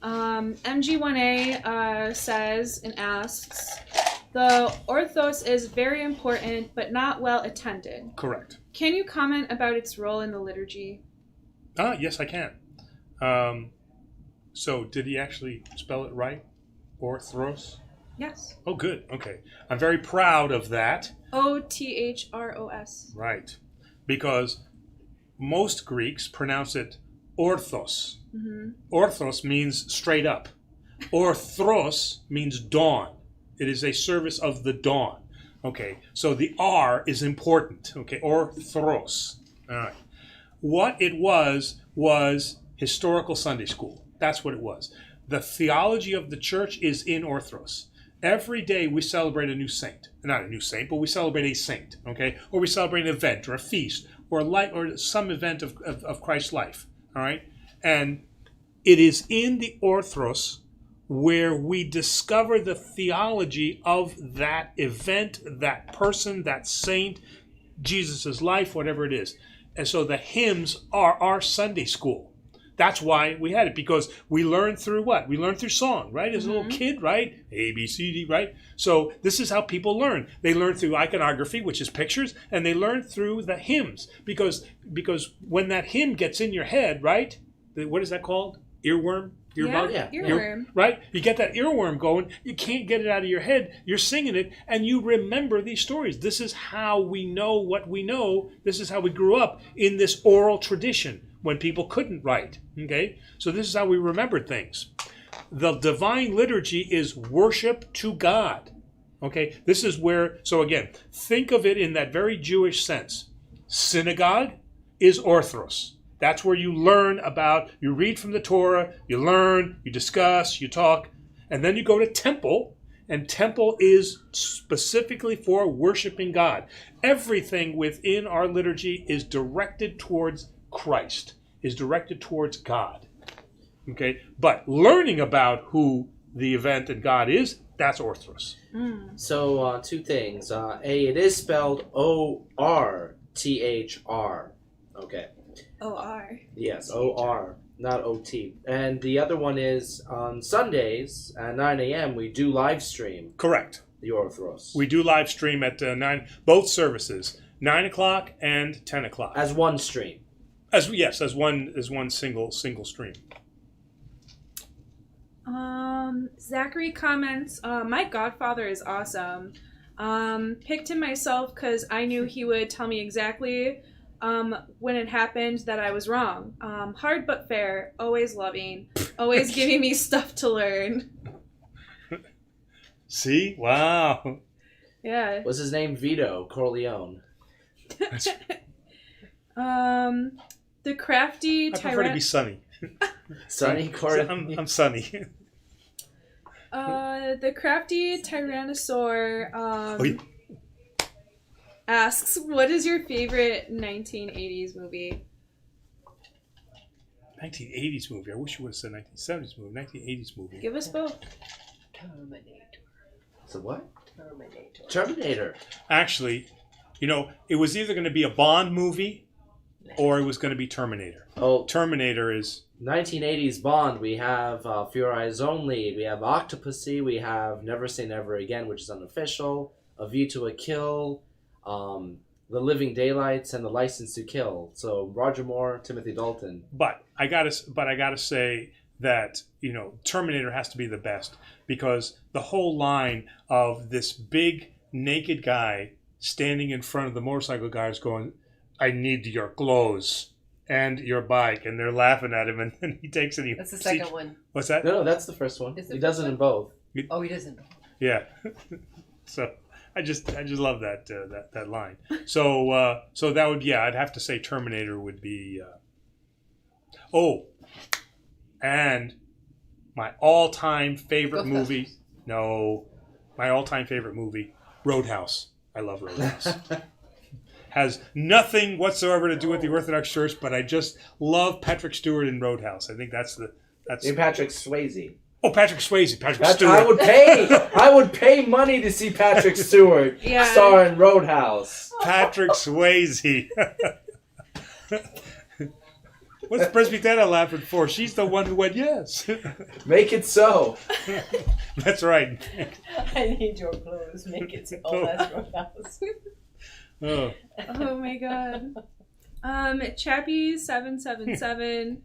MG1A says and asks, the Orthos is very important but not well attended. Correct. Can you comment about its role in the liturgy? Yes, I can. So did he actually spell it right? Orthros? Yes. Oh, good. Okay. I'm very proud of that. Othros. Right. Because most Greeks pronounce it orthos. Mm-hmm. Orthos means straight up. Orthros means dawn. It is a service of the dawn. Okay. So the R is important. Okay. Orthros. All right. What it was historical Sunday school. That's what it was. The theology of the church is in Orthros. Every day we celebrate a new saint. Not a new saint, but we celebrate a saint, okay? Or we celebrate an event or a feast or some event of Christ's life, all right? And it is in the Orthros where we discover the theology of that event, that person, that saint, Jesus' life, whatever it is. And so the hymns are our Sunday school. That's why we had it, because we learned through what? We learned through song, right? As a little kid, right? A, B, C, D, right? So this is how people learn. They learn through iconography, which is pictures, and they learn through the hymns. Because when that hymn gets in your head, right? What is that called? Earworm? Earbug? Yeah, earworm. Right? You get that earworm going. You can't get it out of your head. You're singing it, and you remember these stories. This is how we know what we know. This is how we grew up in this oral tradition when people couldn't write. Okay? So this is how we remembered things. The divine liturgy is worship to God. Okay? This is where, so again, think of it in that very Jewish sense. Synagogue is orthros. That's where you learn about, you read from the Torah, you learn, you discuss, you talk, and then you go to temple, and temple is specifically for worshiping God. Everything within our liturgy is directed towards Christ, is directed towards God. Okay? But learning about who the event and God is, that's orthros. So, 2 things. It is spelled O-R-T-H-R. Okay. O-R. Yes, O-R, not O-T. And the other one is on Sundays at 9 a.m. we do live stream Correct. the Orthros. We do live stream at 9, both services, 9 o'clock and 10 o'clock. As one stream. As one single stream. Zachary comments, my godfather is awesome. Picked him myself because I knew he would tell me exactly when it happened that I was wrong. Hard but fair, always loving, always giving me stuff to learn. See? Wow. Yeah. Was his name Vito Corleone? The crafty I prefer to be Sunny. Sonny Corleone? I'm Sunny. The crafty tyrannosaur asks, what is your favorite 1980s movie? 1980s movie. I wish you would have said 1970s movie. 1980s movie. Give us both. Terminator. So what? Terminator. Terminator. Actually, it was either going to be a Bond movie or it was going to be Terminator. Oh, Terminator is 1980s Bond. We have For Your Eyes Only. We have Octopussy. We have Never Say Never Again, which is unofficial. A View to a Kill. The Living Daylights, and The License to Kill. So Roger Moore, Timothy Dalton. But I gotta say that Terminator has to be the best, because the whole line of this big naked guy standing in front of the motorcycle guys going, "I need your clothes and your bike," and they're laughing at him, and then he takes it. That's the second one. What's that? No, that's the first one. Is the He does first it in one? both. Oh, he doesn't. Yeah. So I just love that line. So that would, I'd have to say Terminator would be. And my all-time favorite Go movie. No, my all-time favorite movie, Roadhouse. I love Roadhouse. Has nothing whatsoever to do with the Orthodox Church, but I just love Patrick Stewart in Roadhouse. I think that's. St. Patrick Swayze. Oh, Patrick Swayze, Patrick Stewart. I would pay money to see Patrick Stewart Yeah. star in Roadhouse. Patrick Swayze. What's Presbyterian laughing for? She's the one who went yes. Make it so. That's right. I need your clothes. Make it so. Oh, that's Roadhouse. Oh. Oh my god. Chappie777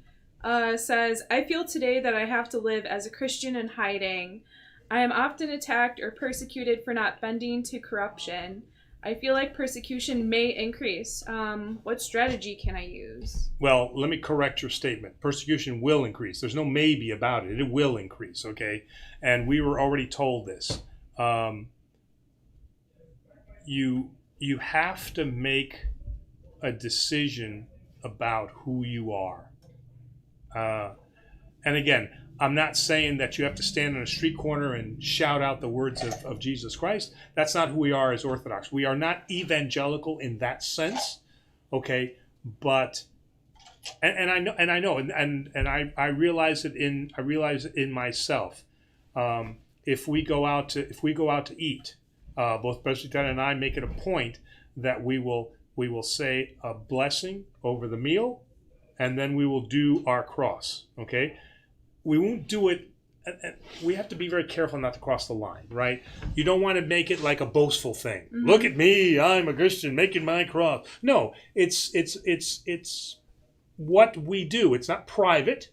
says, I feel today that I have to live as a Christian in hiding. I am often attacked or persecuted for not bending to corruption. I feel like persecution may increase. What strategy can I use? Well, let me correct your statement. Persecution will increase. There's no maybe about it. It will increase, okay? And we were already told this. You have to make a decision about who you are. And again, I'm not saying that you have to stand on a street corner and shout out the words of Jesus Christ. That's not who we are as Orthodox. We are not evangelical in that sense, okay? But and I know and I realize it in myself. If we go out to eat, both Presbyterian and I make it a point that we will say a blessing over the meal, and then we will do our cross, okay? We won't do it. We have to be very careful not to cross the line, right? You don't want to make it like a boastful thing. Mm-hmm. Look at me, I'm a Christian making my cross. No, it's what we do. It's not private.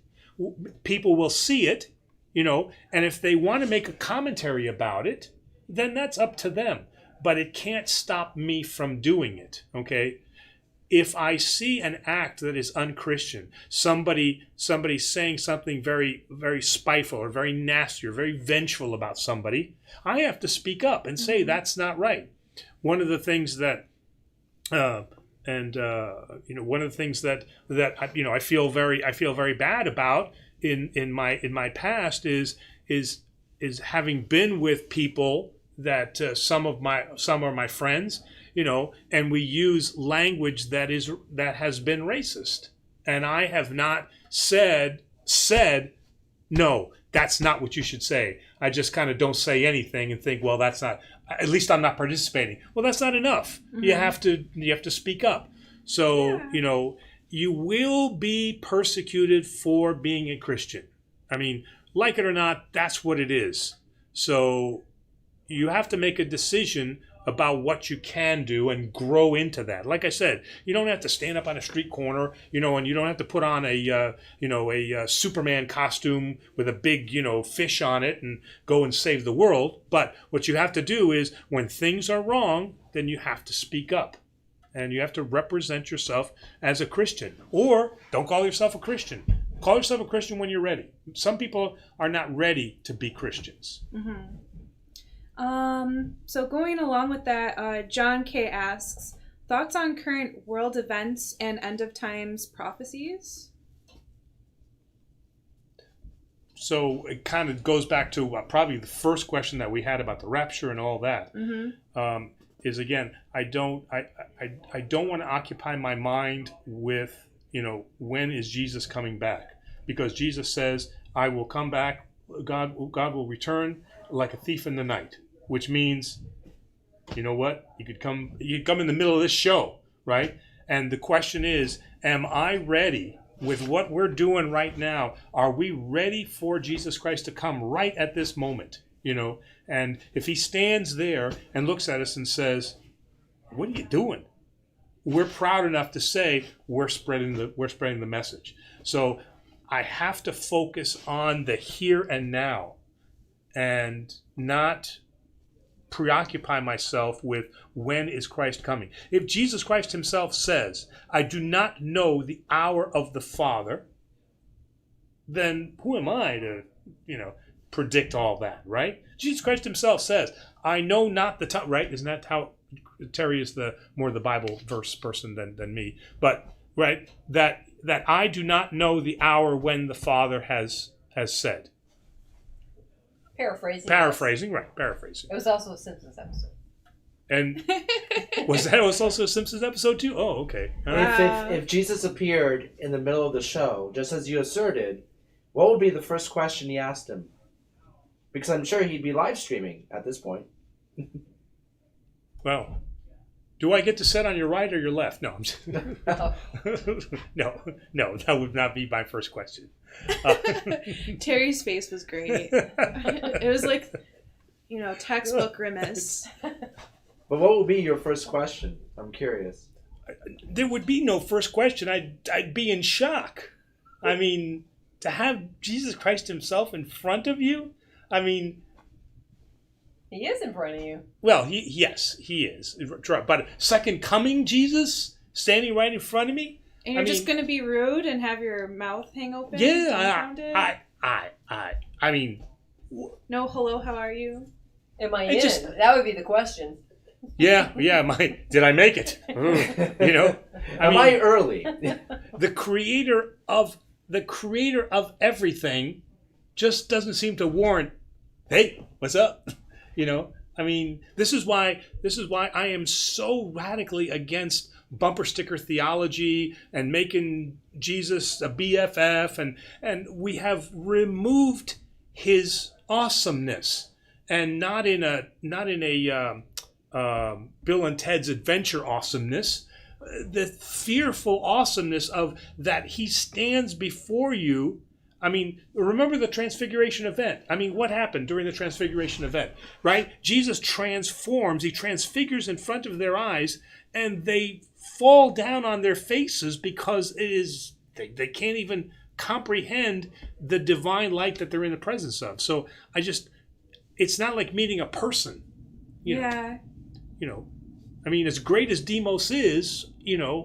People will see it, and if they want to make a commentary about it, then that's up to them. But it can't stop me from doing it, okay? If I see an act that is unchristian, somebody saying something very, very spiteful or very nasty or very vengeful about somebody, I have to speak up and say that's not right. One of the things that, one of the things that I feel very bad about in my past is having been with people that some are my friends. And we use language that has been racist. And I have not said, no, that's not what you should say. I just kind of don't say anything and think, well, that's not, at least I'm not participating. Well, that's not enough. Mm-hmm. You have to speak up. So, yeah. You will be persecuted for being a Christian. I mean, like it or not, that's what it is. So you have to make a decision about what you can do and grow into that. Like I said, you don't have to stand up on a street corner, and you don't have to put on a Superman costume with a big, fish on it and go and save the world. But what you have to do is when things are wrong, then you have to speak up and you have to represent yourself as a Christian. Or don't call yourself a Christian. Call yourself a Christian when you're ready. Some people are not ready to be Christians. Mm-hmm. So going along with that, John K. asks, thoughts on current world events and end of times prophecies? So it kind of goes back to probably the first question that we had about the rapture and all that. Mm-hmm. Is again, I don't want to occupy my mind with, when is Jesus coming back? Because Jesus says, I will come back, God will return like a thief in the night. Which means, you know what? You could come in the middle of this show, right? And the question is, am I ready with what we're doing right now? Are we ready for Jesus Christ to come right at this moment? And if he stands there and looks at us and says, what are you doing? We're proud enough to say we're spreading the message. So I have to focus on the here and now and not preoccupy myself with when is Christ coming. If Jesus Christ himself says, I do not know the hour of the Father, then who am I to, predict all that, right? Jesus Christ himself says, I know not the time, right? Isn't that how Terry is more the Bible verse person than me? But, right, that I do not know the hour when the Father has said. Paraphrasing. Paraphrasing, right? Paraphrasing. It was also a Simpsons episode. And was also a Simpsons episode too? Oh, okay. All right. Wow. If Jesus appeared in the middle of the show, just as you asserted, what would be the first question he asked him? Because I'm sure he'd be live streaming at this point. Well, do I get to sit on your right or your left? No, I'm just, no, that would not be my first question. Terry's face was great. It was like, textbook grimace. But what would be your first question? I'm curious. There would be no first question. I'd be in shock. I mean, to have Jesus Christ himself in front of you, I mean, He is in front of you. well, yes, he is. But second coming Jesus standing right in front of me? And you're I just mean- going to be rude and have your mouth hang open? Yeah, dumbfounded? I mean, No, hello, how are you? Am I I in? just- That would be the question. yeah, did I make it? Am I early? The creator of everything just doesn't seem to warrant, hey, what's up? I mean, this is why I am so radically against bumper sticker theology and making Jesus a BFF, and we have removed his awesomeness, and not in a Bill and Ted's Adventure awesomeness, the fearful awesomeness of that he stands before you. I mean, remember the Transfiguration event. I mean, what happened during the Transfiguration event, right? Jesus transforms, he transfigures in front of their eyes, and they fall down on their faces because they can't even comprehend the divine light that they're in the presence of. So it's not like meeting a person, Yeah. I mean, as great as Demos is,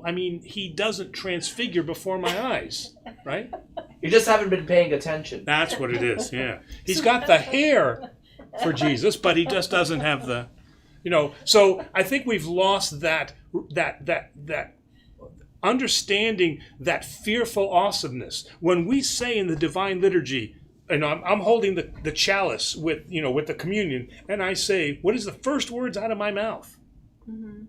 I mean, he doesn't transfigure before my eyes, right? You just haven't been paying attention. That's what it is, yeah. He's got the hair for Jesus, but he just doesn't have the, So I think we've lost that understanding, that fearful awesomeness. When we say in the divine liturgy, and I'm holding the chalice with the communion, and I say, what is the first words out of my mouth? Mm-hmm.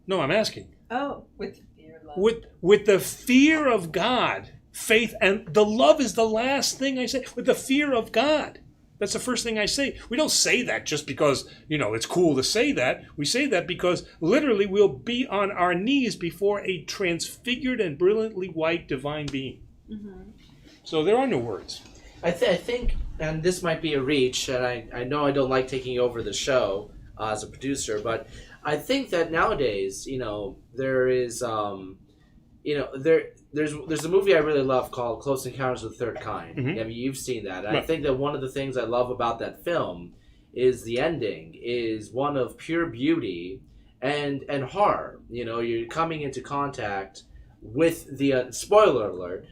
No, I'm asking. Oh. With fear and love. With the fear of God, faith, and the love is the last thing I say. With the fear of God. That's the first thing I say. We don't say that just because, it's cool to say that. We say that because literally we'll be on our knees before a transfigured and brilliantly white divine being. Mm-hmm. So there are no words. I think, and this might be a reach, and I know I don't like taking over the show as a producer, but I think that nowadays, there is, there's a movie I really love called Close Encounters of the Third Kind. Mhm. I mean, you've seen that. And I Right. think that one of the things I love about that film is the ending is one of pure beauty and horror. You're coming into contact with the spoiler alert.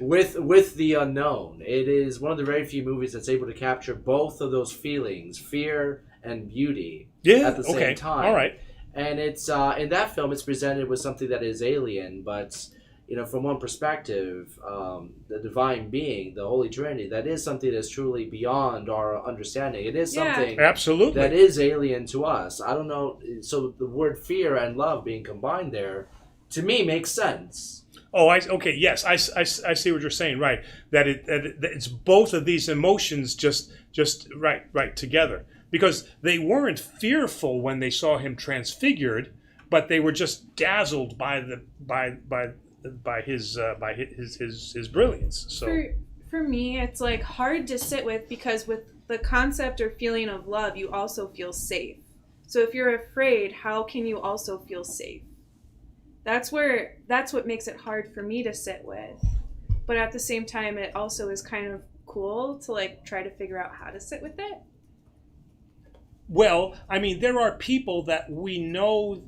with the unknown. It is one of the very few movies that's able to capture both of those feelings, fear and beauty, Yeah, at the same okay. time. All right. And it's in that film, it's presented with something that is alien, but from one perspective, the divine being, the Holy Trinity, that is something that's truly beyond our understanding. It is Yeah. something Absolutely. that is alien to us. I don't know. So the word fear and love being combined there, to me, makes sense. Oh, okay. Yes, I see what you're saying. Right, that it's both of these emotions just right together, because they weren't fearful when they saw him transfigured, but they were just dazzled by his brilliance. So For me, it's like hard to sit with, because with the concept or feeling of love, you also feel safe. So if you're afraid, how can you also feel safe? That's what makes it hard for me to sit with. But at the same time, it also is kind of cool to try to figure out how to sit with it. well, I mean, there are people that we know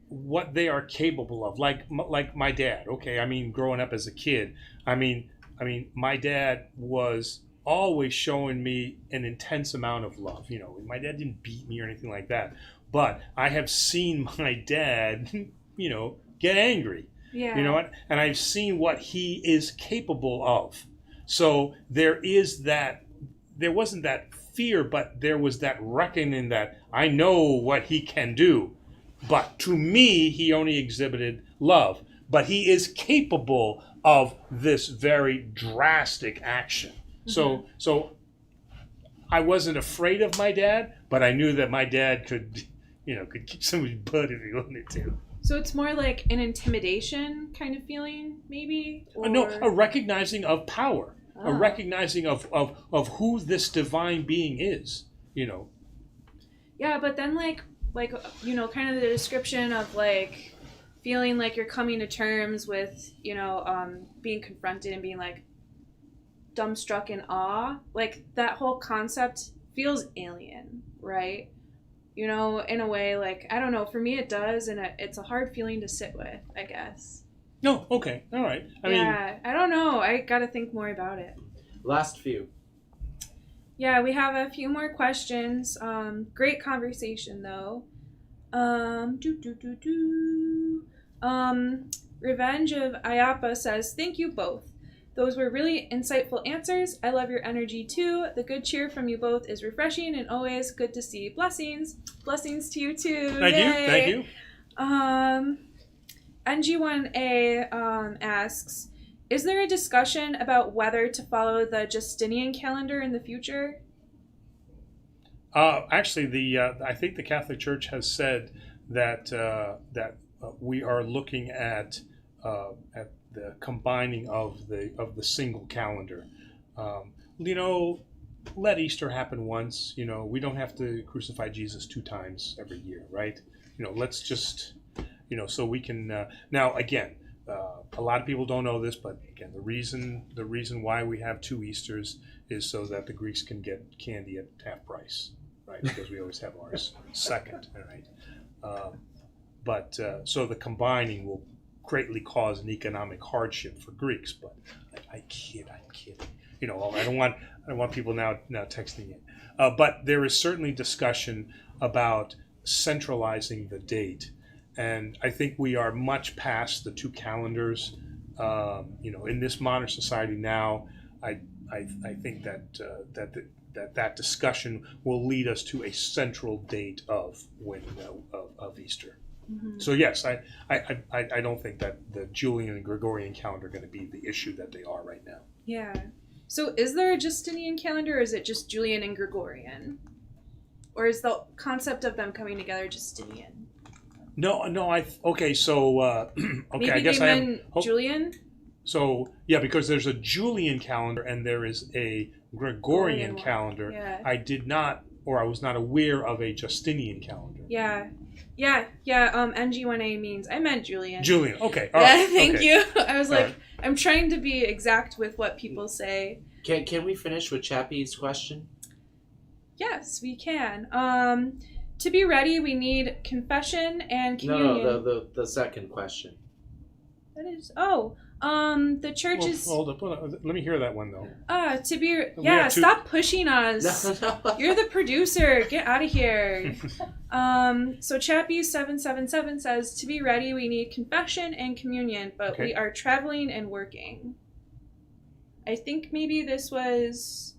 what they are capable of, like my dad. Okay, I mean, growing up as a kid, I mean, my dad was always showing me an intense amount of love. My dad didn't beat me or anything like that, but I have seen my dad, get angry. Yeah. You know what? And I've seen what he is capable of. So there wasn't that fear, but there was that reckoning that I know what he can do. But to me, he only exhibited love. But he is capable of this very drastic action. So I wasn't afraid of my dad, but I knew that my dad could kick somebody's butt if he wanted to. So it's more like an intimidation kind of feeling, maybe? Or... No, a recognizing of power, a Ah. recognizing of who this divine being is. Yeah, but then like kind of the description of like feeling like you're coming to terms with being confronted and being like dumbstruck in awe, like that whole concept feels alien, right? In a way, like, I don't know, for me it does, and it's a hard feeling to sit with, I guess. No, okay, all right. I mean, I don't know, I gotta think more about it. Last few. Yeah, we have a few more questions. Great conversation, though. Revenge of Ayapa says, thank you both. Those were really insightful answers. I love your energy too. The good cheer from you both is refreshing and always good to see. Blessings. Blessings to you too. thank you. NG1A asks, is there a discussion about whether to follow the Justinian calendar in the future? Actually, I think the Catholic Church has said that we are looking at the combining of the single calendar. Let Easter happen once. We don't have to crucify Jesus 2 times every year, right? Let's just, so we can. Now, again, a lot of people don't know this, but again, the reason why we have 2 Easters is so that the Greeks can get candy at half price, right? Because we always have ours second, right? So the combining will greatly cause an economic hardship for Greeks, but I'm kidding. I don't want people now texting it. But there is certainly discussion about centralizing the date, and I think we are much past the 2 calendars. In this modern society now, I think that discussion will lead us to a central date of Easter. Mm-hmm. So yes, I don't think that the Julian and Gregorian calendar are going to be the issue that they are right now. Yeah. So is there a Justinian calendar, or is it just Julian and Gregorian? Or is the concept of them coming together Justinian? No. Okay. So Maybe I guess they I am. meant Julian? So yeah, because there's a Julian calendar and there is a Gregorian calendar. Yeah. I was not aware of a Justinian calendar. Yeah. NG1A means I meant Julian. Julian. Okay. All right. Thank okay. you. I was All like, right. I'm trying to be exact with what people say. Can we finish with Chappie's question? Yes, we can. To be ready, we need confession and communion. No, the second question. That is. The church is. Hold up. Let me hear that one though. To be. We Yeah, have two- stop pushing us. No. You're the producer. Get out of here. So Chappie 777 says, to be ready, we need confession and communion, but Okay. we are traveling and working. I think maybe this was.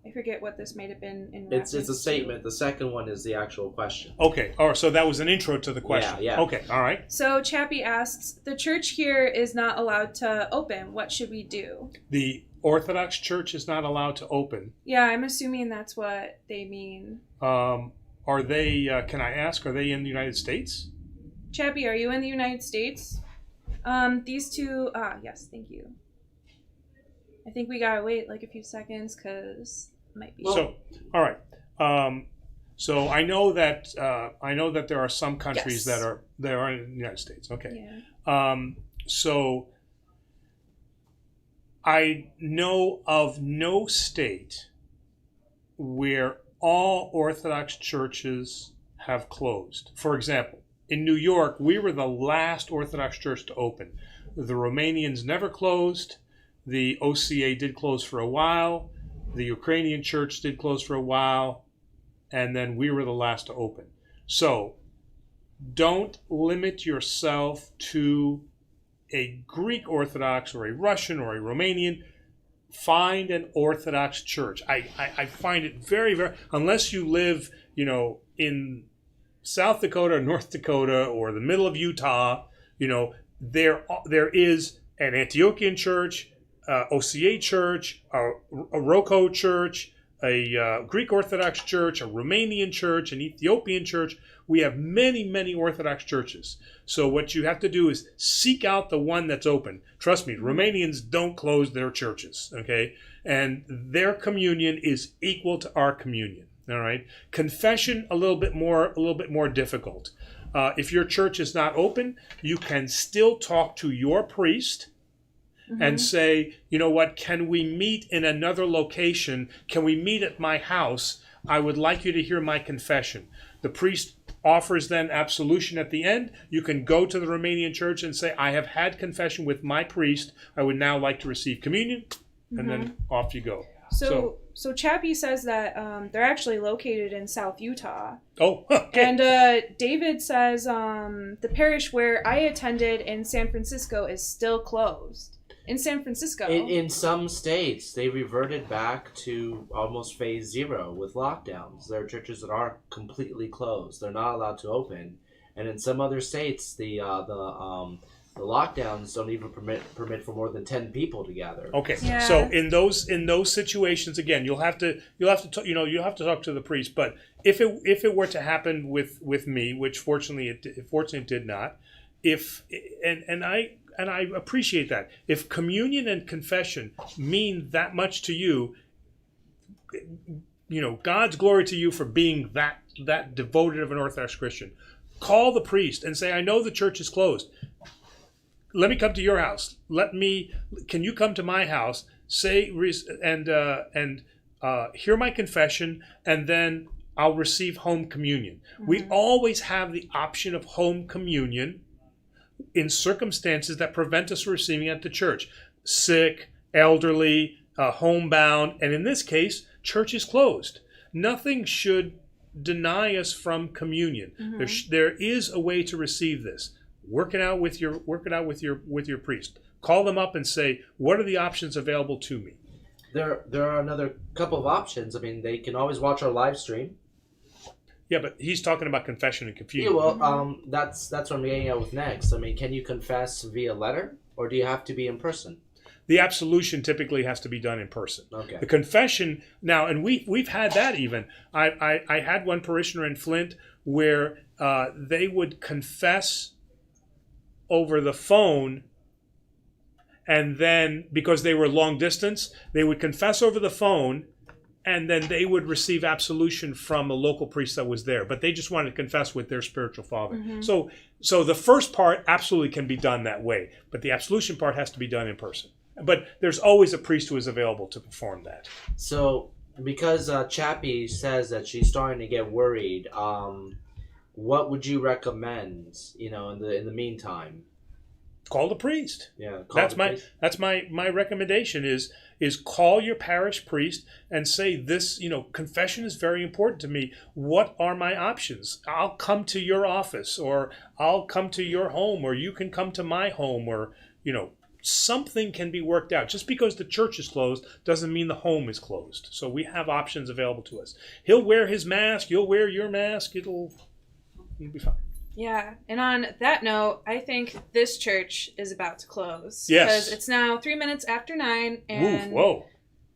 I forget what this might have been in It's a reference to. statement. The second one is the actual question. Okay. All right. So that was an intro to the question. Yeah. Okay. All right. So Chappie asks, the church here is not allowed to open. What should we do? The Orthodox Church is not allowed to open. Yeah, I'm assuming that's what they mean. Are they? Can I ask? Are they in the United States? Chappie, are you in the United States? These two. Yes, thank you. I think we gotta wait like a few seconds because it might be. So, all right. So I know that there are some countries Yes. that are in the United States. Okay. Yeah. So I know of no state where all Orthodox churches have closed. For example, in New York, we were the last Orthodox church to open. The Romanians never closed. The OCA did close for a while. The Ukrainian church did close for a while. And then we were the last to open. So don't limit yourself to a Greek Orthodox or a Russian or a Romanian, find an Orthodox church. I find it very, very, unless you live, in South Dakota or North Dakota or the middle of Utah, there is an Antiochian church, OCA church, a Roko church, a Greek Orthodox church, a Romanian church, an Ethiopian church. We have many, many Orthodox churches. So what you have to do is seek out the one that's open. Trust me, Romanians don't close their churches, okay? And their communion is equal to our communion, all right? Confession, a little bit more difficult. If your church is not open, you can still talk to your priest and say, you know what, can we meet in another location? Can we meet at my house? I would like you to hear my confession. The priest offers then absolution at the end. You can go to the Romanian church and say, I have had confession with my priest. I would now like to receive communion. And then off you go. So Chappie says that they're actually located in South Utah. Oh, okay. And David says the parish where I attended in San Francisco is still closed. In San Francisco. In some states, they reverted back to almost phase 0 with lockdowns. There are churches that are completely closed; they're not allowed to open. And in some other states, the lockdowns don't even permit for more than 10 people to gather. Okay, Yeah. so in those situations, again, you'll have to talk to the priest. But if it were to happen with me, which fortunately it did not, and I appreciate that. If communion and confession mean that much to you, God's glory to you for being that devoted of an Orthodox Christian. Call the priest and say, I know the church is closed. Let me come to your house. Can you come to my house? Say and hear my confession, and then I'll receive home communion. We always have the option of home communion in circumstances that prevent us from receiving at the church. Sick, elderly, homebound, and in this case, church is closed. Nothing should deny us from communion. There is a way to receive this. Work it out with your priest. Call them up and say, what are the options available to me? There are another couple of options. I mean, they can always watch our live stream. Yeah, but he's talking about confession and confusion. Yeah, well, that's what I'm getting at with next. I mean, can you confess via letter, or do you have to be in person? The absolution typically has to be done in person. Okay. The confession now, and we've had that even. I had one parishioner in Flint where they would confess over the phone, and then because they were long distance, they would confess over the phone, and then they would receive absolution from a local priest that was there. But they just wanted to confess with their spiritual father. So the first part absolutely can be done that way, but the absolution part has to be done in person. But there's always a priest who is available to perform that. So, because Chappie says that she's starting to get worried, what would you recommend? In the meantime. Call the priest. Yeah, That's my recommendation is call your parish priest and say this, confession is very important to me. What are my options? I'll come to your office, or I'll come to your home, or you can come to my home, or, something can be worked out. Just because the church is closed doesn't mean the home is closed. So we have options available to us. He'll wear his mask, you'll wear your mask, it'll be fine. Yeah, and on that note, I think this church is about to close. Yes. Because it's now 3 minutes after 9, and Oof, whoa.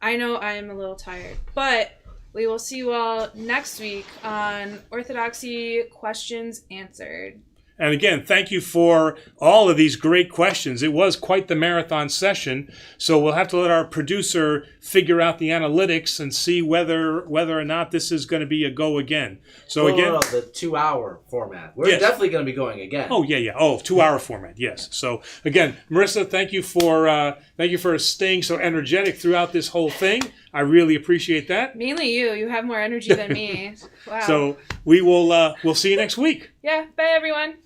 I know I'm a little tired. But we will see you all next week on Orthodoxy Questions Answered. And again, thank you for all of these great questions. It was quite the marathon session, so we'll have to let our producer figure out the analytics and see whether or not this is going to be a go again. So the 2-hour format. We're definitely going to be going again. Oh yeah. Oh, 2-hour format. Yes. So again, Marissa, thank you for staying so energetic throughout this whole thing. I really appreciate that. Mainly you. You have more energy than me. Wow. So we'll see you next week. Yeah. Bye, everyone.